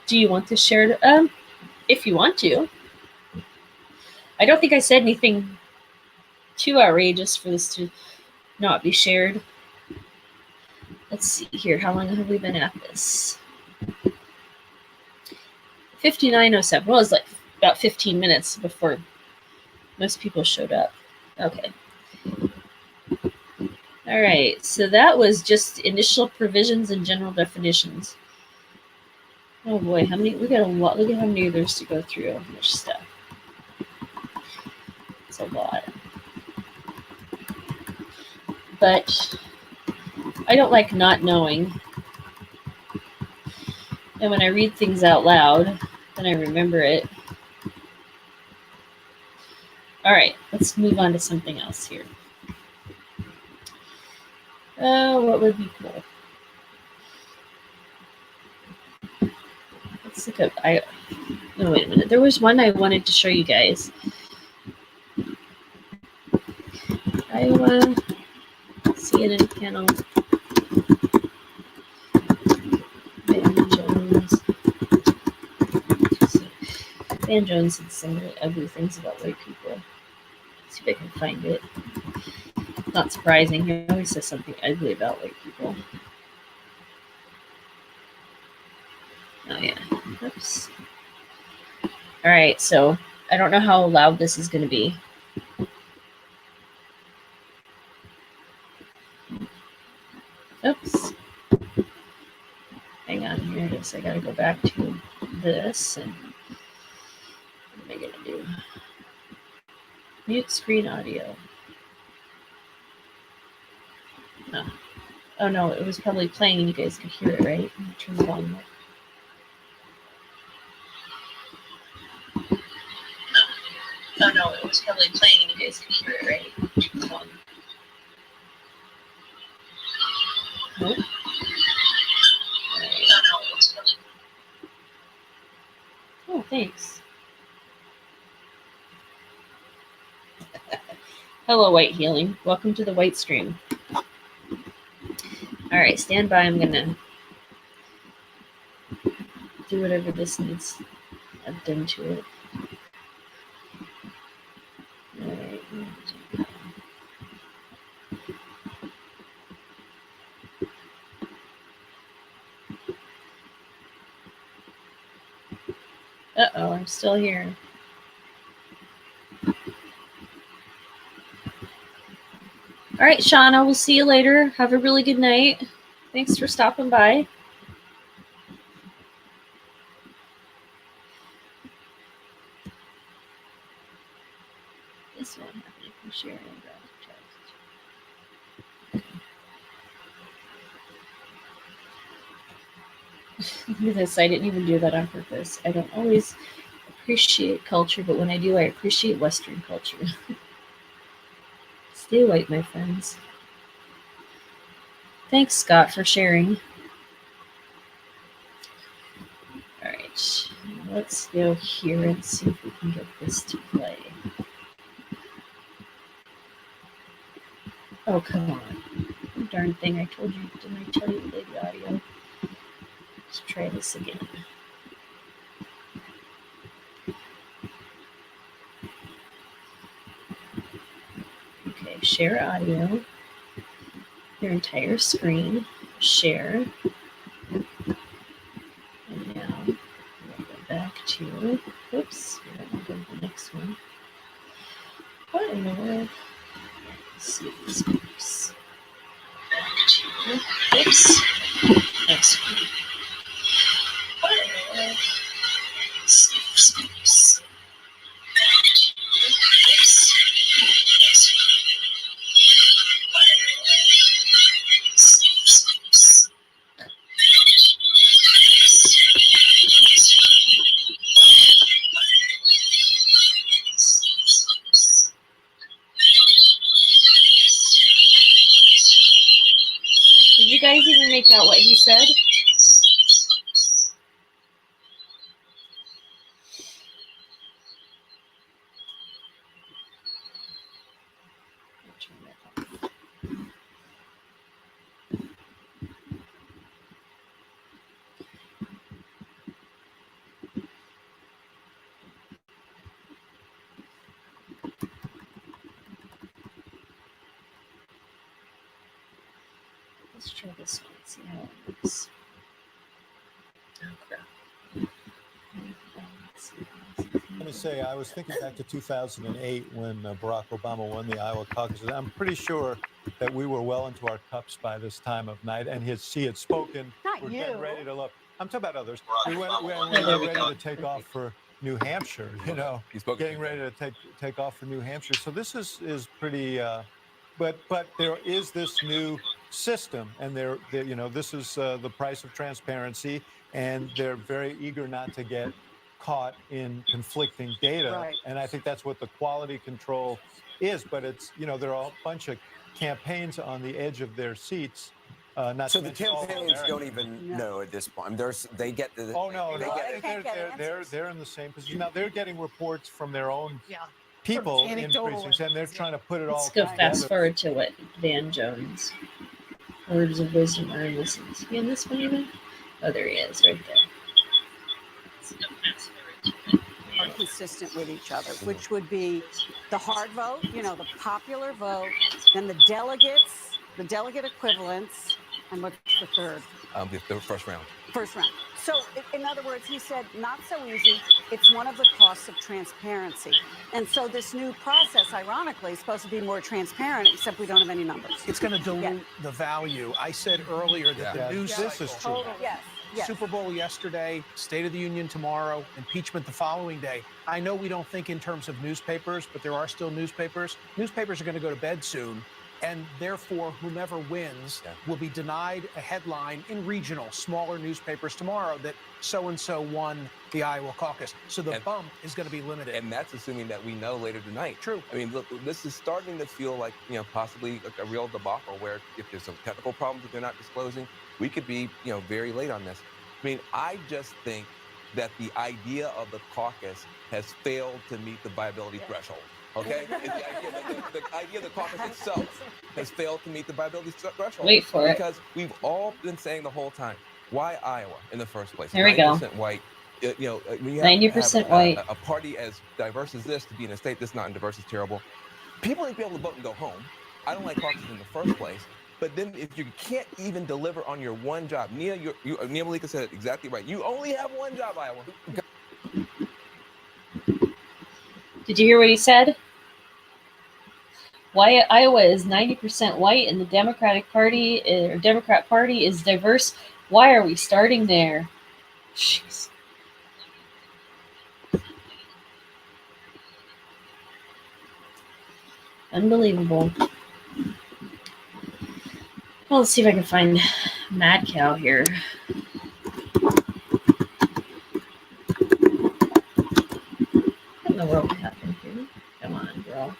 [SPEAKER 2] do you want to share? If you want to. I don't think I said anything too outrageous for this to not be shared. Let's see here. How long have we been at this? 59:07. Well, it's like about 15 minutes before most people showed up. Okay. All right. So that was just initial provisions and general definitions. Oh boy, how many? We got a lot. Look at how many there's to go through. How much stuff. It's a lot. But I don't like not knowing. And when I read things out loud, then I remember it. All right, let's move on to something else here. What would be cool? Let's look up. No, wait a minute. There was one I wanted to show you guys. Iowa CNN panel. Van Jones. Van Jones said some really ugly things about white people. Let's see if I can find it. Not surprising. He always says something ugly about white people. Oops. All right, so I don't know how loud this is going to be. Oops. Hang on, here it is. I got to go back to this. And what am I going to do? Mute screen audio. No. Oh, no, it was probably playing and you guys could hear it, right? Let me turn the volume up. Oh, no, it was probably playing and you guys could hear it, right? Turn the volume. Nope. Right. Oh, thanks. Hello, White Healing. Welcome to the White Stream. All right, stand by. I'm gonna do whatever this needs done to it. All right. Uh-oh, I'm still here. All right, Shauna, we'll see you later. Have a really good night. Thanks for stopping by. This one happening from sharing. This, I didn't even do that on purpose. I don't always appreciate culture, but when I do, I appreciate Western culture. Stay white, my friends. Thanks, Scott, for sharing. All right, let's go here and see if we can get this to play. Oh, come on. Darn thing, I told you. Didn't I tell you to play the audio? Let's try this again. Okay, share audio. Your entire screen. Share. And now we'll go back to, oops, we'll go to the next one. What in the world? Let's see if this works. Back to, oops, next one. What in the world? Let's see if this works. Back to, oops, next one. What in the world? Let's see if this works. Did you guys even make out what he said? Turn that off. Let's try this one, see how it works. Oh, crap.
[SPEAKER 3] Let me say, I was thinking back to 2008 when Barack Obama won the Iowa caucuses. I'm pretty sure that we were well into our cups by this time of night, and he had spoken.
[SPEAKER 4] Not
[SPEAKER 3] we're
[SPEAKER 4] you.
[SPEAKER 3] getting ready to look. I'm talking about others. We were ready to take off for New Hampshire. You know, getting ready to take off for New Hampshire. So this is pretty. But there is this new system, and they're you know, this is the price of transparency, and they're very eager not to get caught in conflicting data.
[SPEAKER 4] Right.
[SPEAKER 3] And I think that's what the quality control is. But it's, you know, there are a bunch of campaigns on the edge of their seats. Not
[SPEAKER 5] So
[SPEAKER 3] to
[SPEAKER 5] the
[SPEAKER 3] mention all of
[SPEAKER 5] campaigns don't
[SPEAKER 3] America.
[SPEAKER 5] even
[SPEAKER 4] No.
[SPEAKER 5] know at this point. They get the.
[SPEAKER 3] Oh no,
[SPEAKER 5] they
[SPEAKER 3] no,
[SPEAKER 5] get
[SPEAKER 3] I think
[SPEAKER 4] can't get answers.
[SPEAKER 3] they're in the same position now. They're getting reports from their own
[SPEAKER 4] Yeah.
[SPEAKER 3] people
[SPEAKER 4] Sort of
[SPEAKER 3] in
[SPEAKER 4] anecdotal
[SPEAKER 3] precincts, and they're
[SPEAKER 4] evidence,
[SPEAKER 3] trying to put it
[SPEAKER 2] Let's
[SPEAKER 3] all
[SPEAKER 2] go
[SPEAKER 3] together.
[SPEAKER 2] fast forward to what Van Jones. Words of wisdom are in this. Is he in this one even? Oh, there he is, right there. Let's go fast forward to it.
[SPEAKER 4] are consistent with each other, which would be the hard vote, you know, the popular vote, then the delegates, the delegate equivalents, and what's the third?
[SPEAKER 6] The first round.
[SPEAKER 4] First round. So, in other words, he said, not so easy. It's one of the costs of transparency. And so this new process, ironically, is supposed to be more transparent, except we don't have any numbers.
[SPEAKER 6] It's going to dilute the value. I said earlier that
[SPEAKER 3] Yeah,
[SPEAKER 6] the news
[SPEAKER 3] this is
[SPEAKER 6] cycle,
[SPEAKER 3] true.
[SPEAKER 4] Yes. Yes.
[SPEAKER 6] Super Bowl yesterday, State of the Union tomorrow, impeachment the following day. I know we don't think in terms of newspapers, but there are still newspapers. Newspapers are going to go to bed soon. And therefore, whomever wins will be denied a headline in regional, smaller newspapers tomorrow that so-and-so won the Iowa caucus. So the bump is going to be limited.
[SPEAKER 7] And that's assuming that we know later tonight.
[SPEAKER 6] True.
[SPEAKER 7] I mean, look, this is starting to feel like, possibly a real debacle where if there's some technical problems that they're not disclosing, we could be, very late on this. I mean, I just think that the idea of the caucus has failed to meet the viability threshold. Okay? And the idea of the caucus itself has failed to meet the viability threshold.
[SPEAKER 2] Wait for it.
[SPEAKER 7] Because we've all been saying the whole time, why Iowa in the first place?
[SPEAKER 2] There we go.
[SPEAKER 7] 90% white. When you
[SPEAKER 2] 90% white.
[SPEAKER 7] A party as diverse as this to be in a state that's not diverse is terrible. People need to be able to vote and go home. I don't like caucuses in the first place. But then if you can't even deliver on your one job, Nia Malika said it exactly right. You only have one job, Iowa.
[SPEAKER 2] Did you hear what he said? Why Iowa is 90% white and the Democrat Party is diverse. Why are we starting there? Jeez. Unbelievable. Well, let's see if I can find Mad Cow here. What in the world happened here? Come on, girl.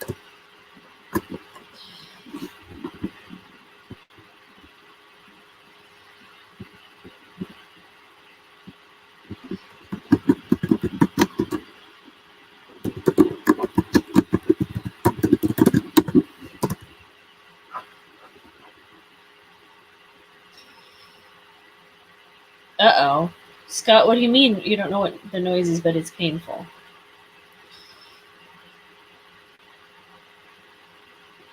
[SPEAKER 2] Uh-oh. Scott, what do you mean you don't know what the noise is, but it's painful?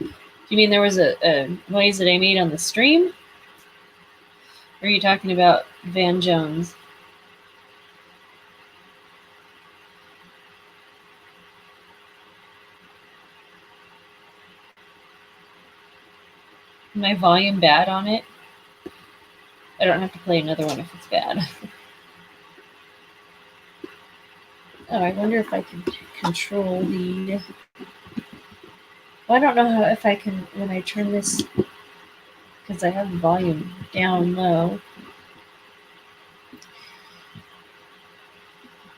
[SPEAKER 2] Do you mean there was a noise that I made on the stream? Or are you talking about Van Jones? Is my volume bad on it? I don't have to play another one if it's bad. Oh, I wonder if I can control the... Well, I don't know if I can, when I turn this, because I have the volume down low,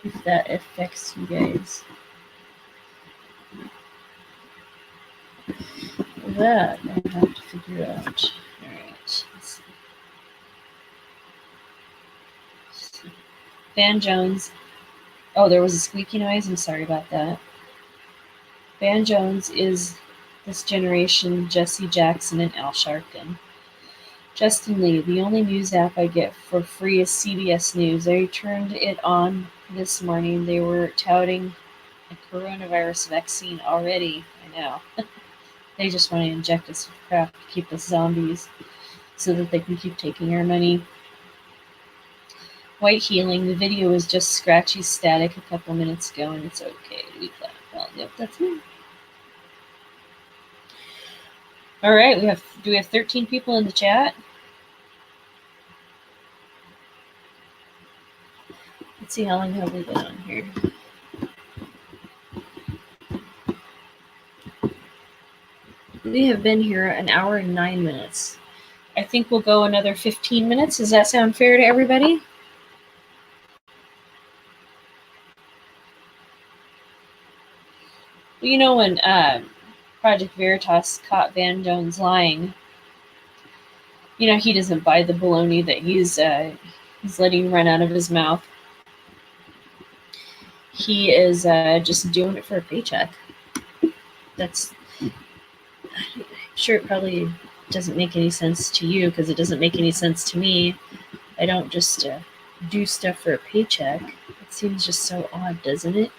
[SPEAKER 2] if that affects you guys. That I have to figure out. Alright, let's see. Van Jones. Oh, there was a squeaky noise. I'm sorry about that. Van Jones is this generation Jesse Jackson and Al Sharpton. Justin Lee, the only news app I get for free is CBS News. I turned it on this morning. They were touting a coronavirus vaccine already. I know. They just want to inject us with crap to keep us zombies so that they can keep taking our money. White healing. The video was just scratchy static a couple minutes ago, and it's okay. Well, yep, that's me. All right, do we have 13 people in the chat? Let's see how long have we been on here. We have been here an hour and 9 minutes. I think we'll go another 15 minutes. Does that sound fair to everybody? You know, when Project Veritas caught Van Jones lying, you know, he doesn't buy the baloney that he's letting run out of his mouth. He is just doing it for a paycheck. That's, I'm sure it probably doesn't make any sense to you because it doesn't make any sense to me. I don't just do stuff for a paycheck. It seems just so odd, doesn't it?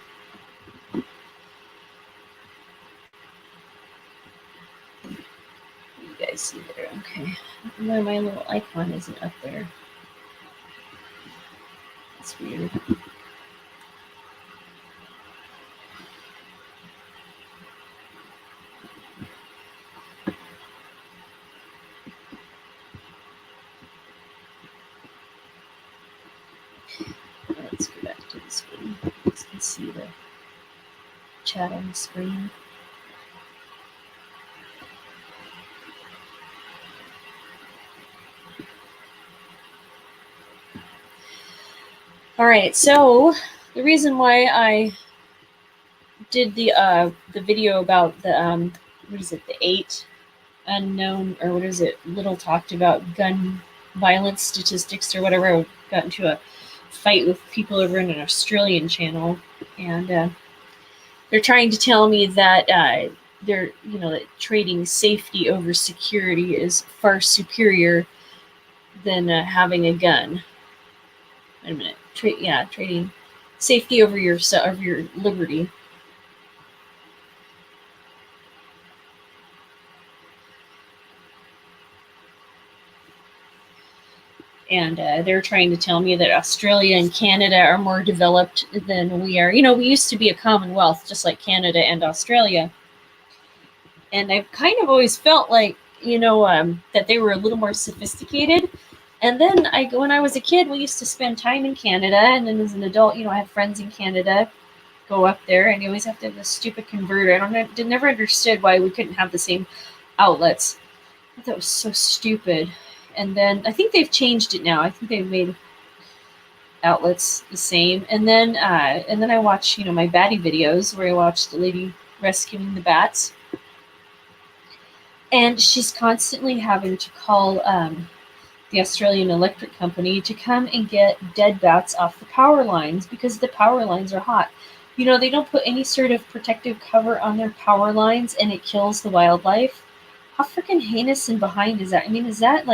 [SPEAKER 2] You guys see there, okay. My little icon isn't up there. It's weird. Let's go back to the screen. You can see the chat on the screen. All right, so the reason why I did the video about the what is it, the 8 unknown, or what is it, little talked about gun violence statistics or whatever. I got into a fight with people over in an Australian channel, and they're trying to tell me that they're, you know, that trading safety over security is far superior than having a gun. Wait a minute. Trading safety over your liberty. And they're trying to tell me that Australia and Canada are more developed than we are. You know, we used to be a commonwealth, just like Canada and Australia. And I've kind of always felt like, you know, that they were a little more sophisticated. And then when I was a kid, we used to spend time in Canada. And then as an adult, you know, I have friends in Canada, go up there, and you always have to have this stupid converter. I never understood why we couldn't have the same outlets. I thought that was so stupid. And then I think they've changed it now. I think they've made outlets the same. And then I watch, you know, my baddie videos where I watch the lady rescuing the bats. And she's constantly having to call the Australian Electric Company to come and get dead bats off the power lines because the power lines are hot. You know, they don't put any sort of protective cover on their power lines, and it kills the wildlife. How freaking heinous and behind is that? I mean, is that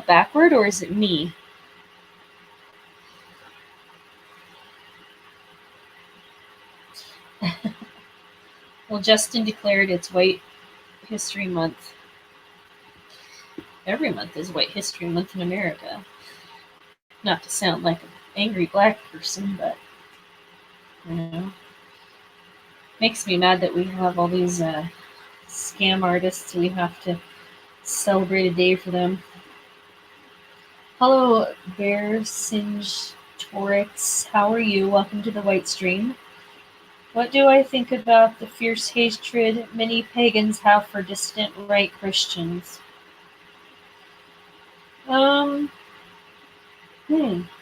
[SPEAKER 2] backward, or is it me? Well, Justin declared it's White History Month. Every month is White History Month in America. Not to sound like an angry black person, but, you know, makes me mad that we have all these scam artists. We have to celebrate a day for them. Hello, Bear Singe Torix. How are you? Welcome to the White Stream. What do I think about the fierce hatred many pagans have for distant right Christians?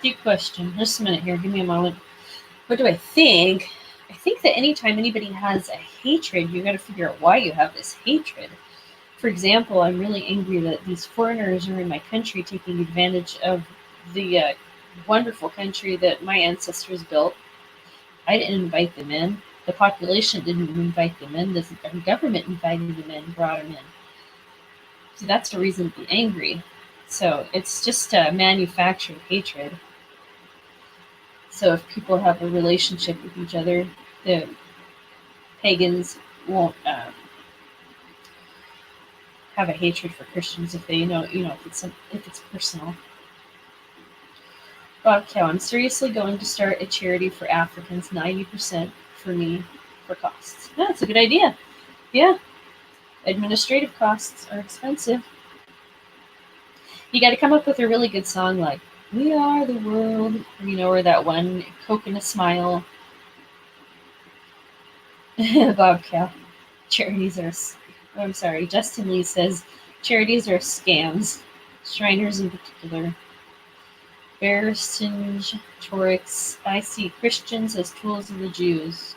[SPEAKER 2] Deep question. Just a minute here. Give me a moment. What do I think? I think that anytime anybody has a hatred, you got to figure out why you have this hatred. For example, I'm really angry that these foreigners are in my country taking advantage of the wonderful country that my ancestors built. I didn't invite them in. The population didn't invite them in. The government invited them in, brought them in. So that's the reason to be angry. So it's just a manufactured hatred. So if people have a relationship with each other, the pagans won't have a hatred for Christians if they if it's personal. Bob Cow, I'm seriously going to start a charity for Africans, 90% for me for costs. Yeah, that's a good idea. Yeah. Administrative costs are expensive. You got to come up with a really good song like "We Are the World," you know, or that one "Coke and a Smile." Bob Cow, charities are. I'm sorry. Justin Lee says charities are scams. Shriners in particular. Vercingetorix, I see Christians as tools of the Jews.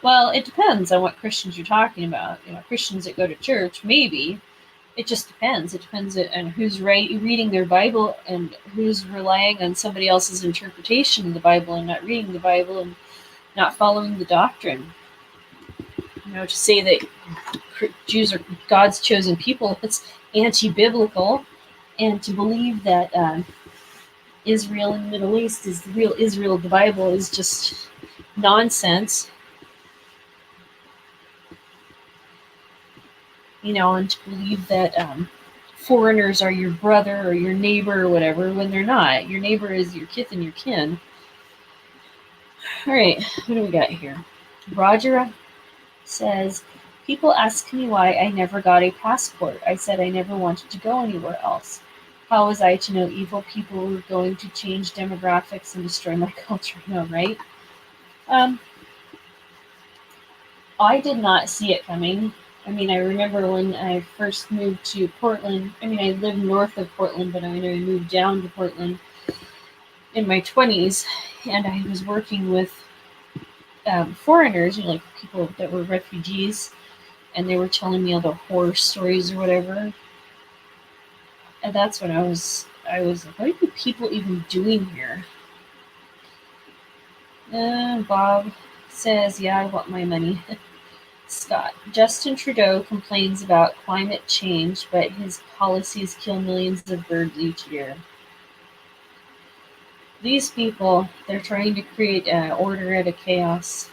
[SPEAKER 2] Well, it depends on what Christians you're talking about. You know, Christians that go to church, maybe. It just depends. It depends on who's reading their Bible and who's relying on somebody else's interpretation of the Bible and not reading the Bible and not following the doctrine. You know, to say that Jews are God's chosen people, it's anti-biblical. And to believe that Israel in the Middle East is the real Israel of the Bible is just nonsense. You know, and to believe that foreigners are your brother or your neighbor or whatever, when they're not. Your neighbor is your kith and your kin. All right, what do we got here? Roger says, people ask me why I never got a passport. I said I never wanted to go anywhere else. How was I to know evil people were going to change demographics and destroy my culture? No, right? I did not see it coming. I mean, I remember when I first moved to Portland. I mean, I lived north of Portland, but I moved down to Portland in my 20s, and I was working with foreigners, like people that were refugees, and they were telling me all the horror stories or whatever. And that's when I was like, what are you people even doing here? Bob says, yeah, I want my money. Scott, Justin Trudeau complains about climate change, but his policies kill millions of birds each year. These people, they're trying to create order out of chaos.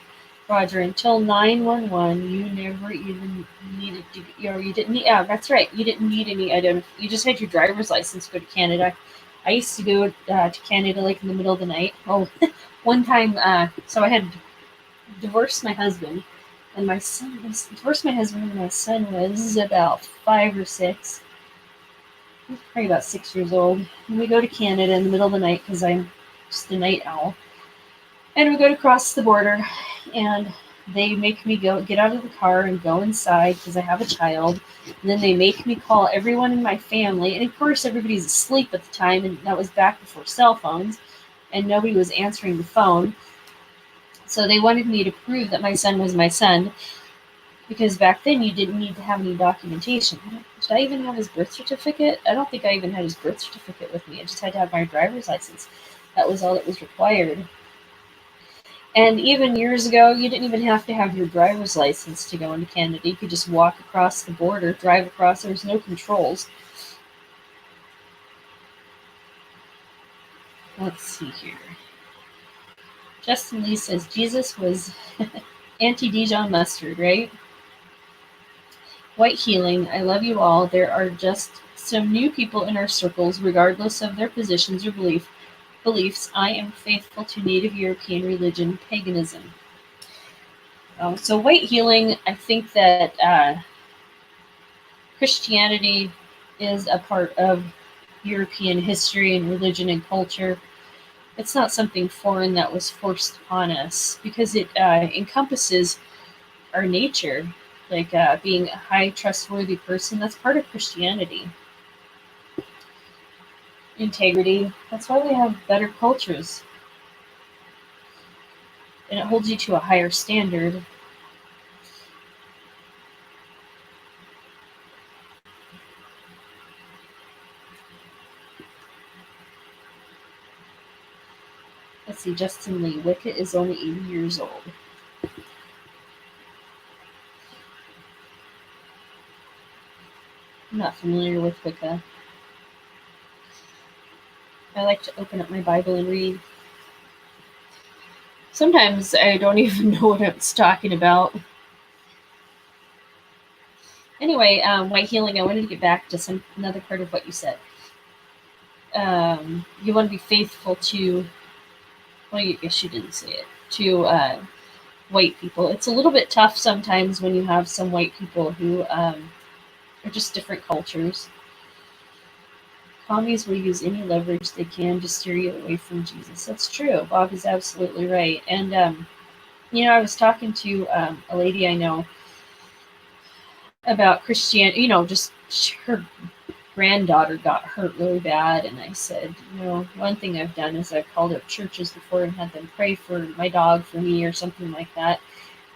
[SPEAKER 2] Roger, until 911, you never even needed to, you didn't need, yeah, that's right, you didn't need any you just had your driver's license to go to Canada. I used to go to Canada like in the middle of the night. Oh, one time, so I had divorced my husband, and my son was about 5 or 6. He was probably about 6 years old. And we go to Canada in the middle of the night because I'm just a night owl. And we go to cross the border, and they make me get out of the car and go inside because I have a child. And then they make me call everyone in my family. And of course, everybody's asleep at the time, and that was back before cell phones, and nobody was answering the phone. So they wanted me to prove that my son was my son, because back then you didn't need to have any documentation. Did I even have his birth certificate? I don't think I even had his birth certificate with me. I just had to have my driver's license. That was all that was required. And even years ago, you didn't even have to have your driver's license to go into Canada. You could just walk across the border, drive across. There was no controls. Let's see here. Justin Lee says Jesus was anti-Dijon mustard, right? White Healing, I love you all. There are just some new people in our circles, regardless of their positions or beliefs. I am faithful to Native European religion, paganism. So White Healing, I think that Christianity is a part of European history and religion and culture. It's not something foreign that was forced upon us, because it encompasses our nature, like being a high, trustworthy person. That's part of Christianity. Integrity. That's why we have better cultures. And it holds you to a higher standard. Let's see, Justin Lee. Wicca is only 80 years old. I'm not familiar with Wicca. I like to open up my Bible and read. Sometimes I don't even know what it's talking about. Anyway, White Healing, I wanted to get back to another part of what you said. You want to be faithful to, well, I guess you didn't say it, to white people. It's a little bit tough sometimes when you have some white people who are just different cultures. Commies will use any leverage they can to steer you away from Jesus. That's true. Bob is absolutely right. And, I was talking to a lady I know about Christianity. Just her granddaughter got hurt really bad. And I said, one thing I've done is I've called up churches before and had them pray for my dog, for me, or something like that.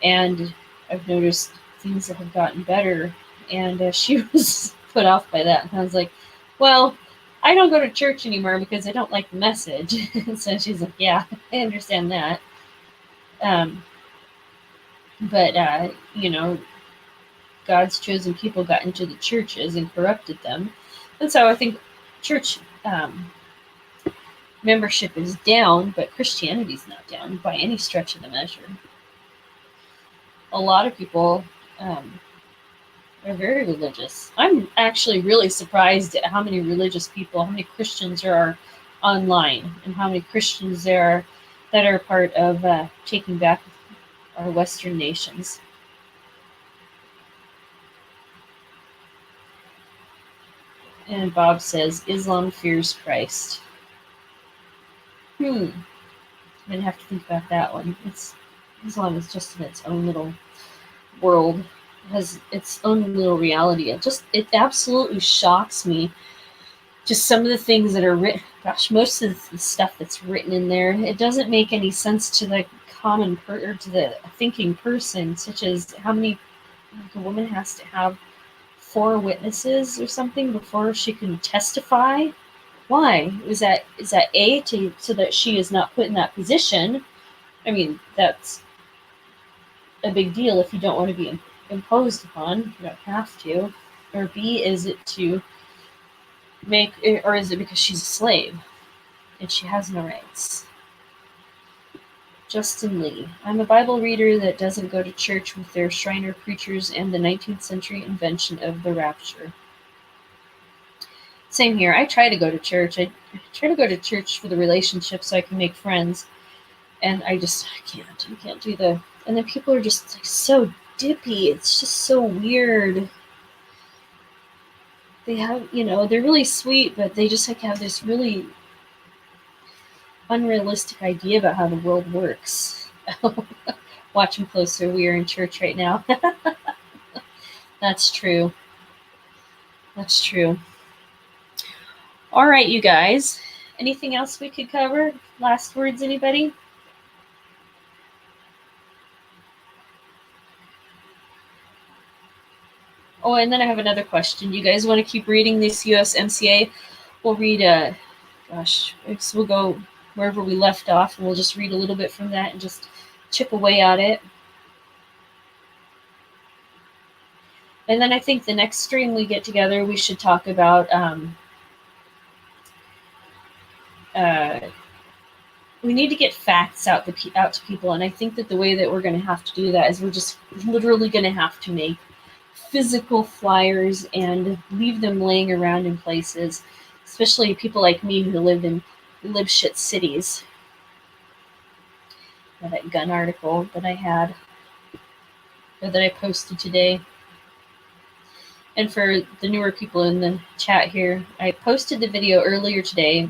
[SPEAKER 2] And I've noticed things that have gotten better. And she was put off by that. And I was like, well, I don't go to church anymore because I don't like the message. So she's like, yeah, I understand that. But God's chosen people got into the churches and corrupted them. And so I think church membership is down, but Christianity's not down by any stretch of the measure. A lot of people They're very religious. I'm actually really surprised at how many religious people, how many Christians there are online, and how many Christians there are that are part of taking back our Western nations. And Bob says, Islam fears Christ. I'm gonna have to think about that one. Islam is just in its own little world, it has its own little reality. It absolutely shocks me. Just some of the things that are written. Gosh, most of the stuff that's written in there, it doesn't make any sense to the common or to the thinking person. Such as how many, like a woman has to have 4 witnesses or something before she can testify. Why? Is that so that she is not put in that position? I mean, that's a big deal if you don't want to be imposed upon. You don't have to. Or B, is it to make, or is it because she's a slave and she has no rights? Justin Lee. I'm a Bible reader that doesn't go to church with their Shriner preachers and the 19th century invention of the rapture. Same here. I try to go to church. I try to go to church for the relationship so I can make friends. And I can't. I can't do the... And then people are just like so dippy. It's just so weird. They have, they're really sweet, but they just have this really unrealistic idea about how the world works. Watch them closer. We are in church right now. That's true. That's true. All right, you guys. Anything else we could cover? Last words, anybody? Oh, and then I have another question. You guys want to keep reading this USMCA? We'll read, we'll go wherever we left off, and we'll just read a little bit from that and just chip away at it. And then I think the next stream we get together, we should talk about we need to get facts out to people, and I think that the way that we're going to have to do that is we're just literally going to have to make physical flyers and leave them laying around in places, especially people like me who live shit cities. That gun article that I had, or that I posted today. And for the newer people in the chat here, I posted the video earlier today,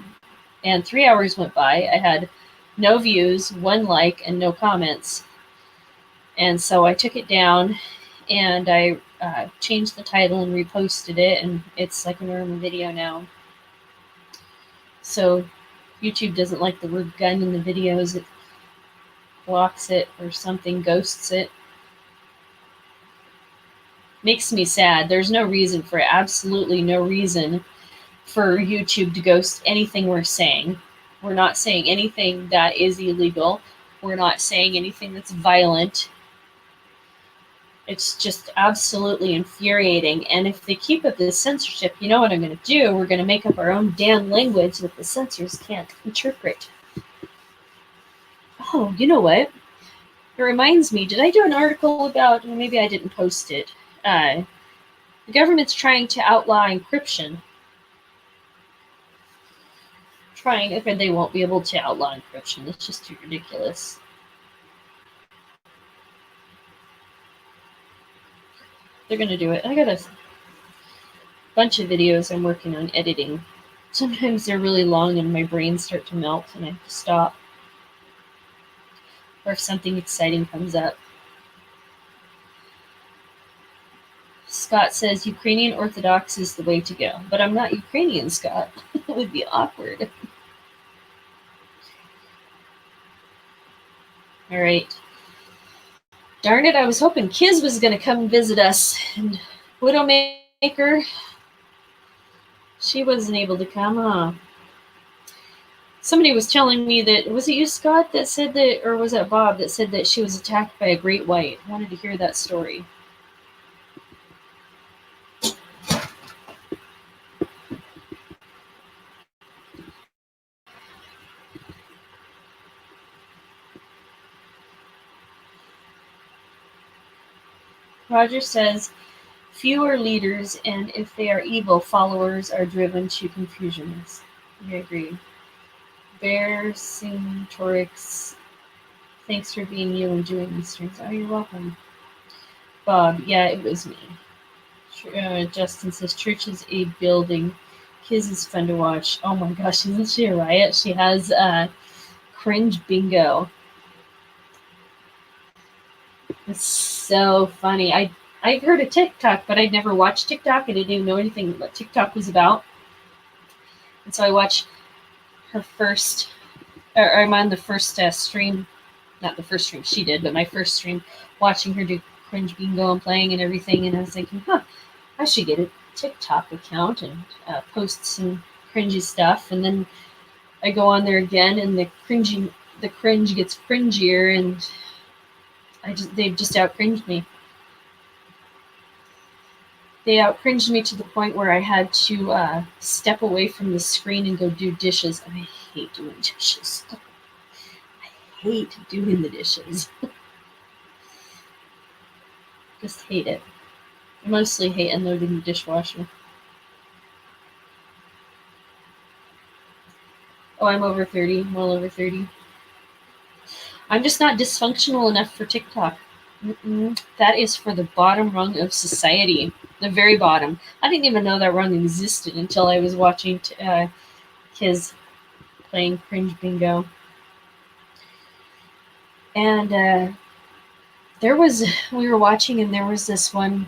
[SPEAKER 2] and 3 hours went by. I had no views, 1 like, and no comments. And so I took it down, and I changed the title and reposted it, and it's like a normal video now. So YouTube doesn't like the word gun in the videos. It blocks it or something, ghosts it. Makes me sad. There's no reason for it. Absolutely no reason for YouTube to ghost anything we're saying. We're not saying anything that is illegal. We're not saying anything that's violent. It's just absolutely infuriating. And if they keep up this censorship, you know what I'm going to do? We're going to make up our own damn language that the censors can't interpret. Oh, you know what? It reminds me, did I do an article about, maybe I didn't post it. The government's trying to outlaw encryption. Okay, they won't be able to outlaw encryption. It's just too ridiculous. They're going to do it. I got a bunch of videos I'm working on editing. Sometimes they're really long and my brains start to melt and I have to stop. Or if something exciting comes up. Scott says Ukrainian Orthodox is the way to go. But I'm not Ukrainian, Scott. It would be awkward. All right. Darn it, I was hoping Kiz was going to come and visit us. And Widowmaker, she wasn't able to come, huh? Somebody was telling me that, was it you, Scott, that said that, or was that Bob that said that she was attacked by a great white? I wanted to hear that story. Roger says, Fewer leaders, and if they are evil, followers are driven to confusion. I agree. Bear Torix, thanks for being you and doing these streams. Oh, you're welcome. Bob, yeah, it was me. Justin says, church is a building. Kids is fun to watch. Oh my gosh, isn't she a riot? She has cringe bingo. It's so funny. I heard of TikTok, but I'd never watched TikTok. I didn't even know anything what TikTok was about. And so I watched her first, or I'm on the first stream, not the first stream she did, but my first stream, watching her do cringe bingo and playing and everything. And I was thinking, I should get a TikTok account and post some cringy stuff. And then I go on there again, and the cringe gets cringier, and they just out cringed me. They out cringed me to the point where I had to step away from the screen and go do dishes. I hate doing dishes. I hate doing the dishes. Just hate it. I mostly hate unloading the dishwasher. Oh, I'm over 30. Well over 30. I'm just not dysfunctional enough for TikTok. That is for the bottom rung of society. The very bottom. I didn't even know that rung existed until I was watching kids playing cringe bingo. And we were watching, and there was this one,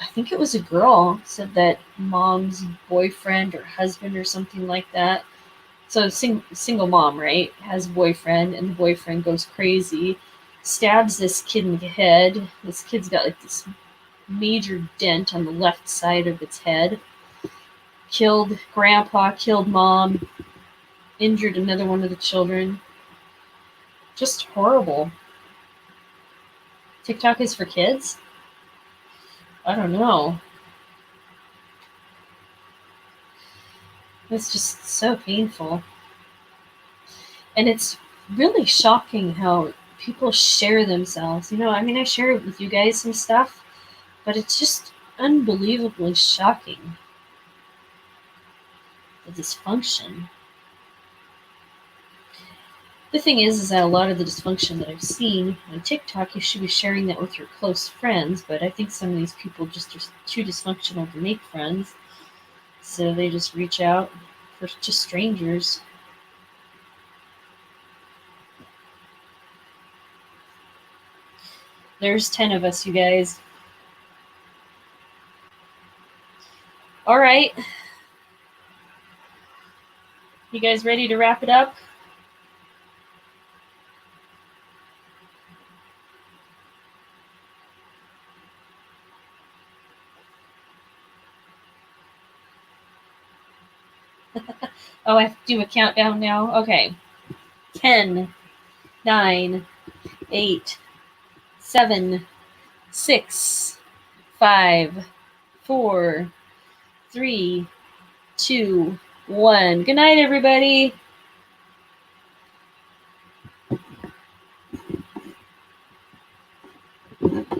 [SPEAKER 2] I think it was a girl, said that mom's boyfriend or husband or something like that. So single mom, right, has a boyfriend, and the boyfriend goes crazy, stabs this kid in the head. This kid's got like this major dent on the left side of its head. Killed grandpa, killed mom, injured another one of the children. Just horrible. TikTok is for kids? I don't know. It's just so painful. And it's really shocking how people share themselves. I share it with you guys some stuff, but it's just unbelievably shocking. The dysfunction. The thing is that a lot of the dysfunction that I've seen on TikTok, you should be sharing that with your close friends, but I think some of these people just are too dysfunctional to make friends, so they just reach out to strangers. There's 10 of us, you guys. All right. You guys ready to wrap it up? Oh, I have to do a countdown now? Okay. 10, 9, 8, 7, 6, 5, 4, 3, 2, 1. Good night, everybody.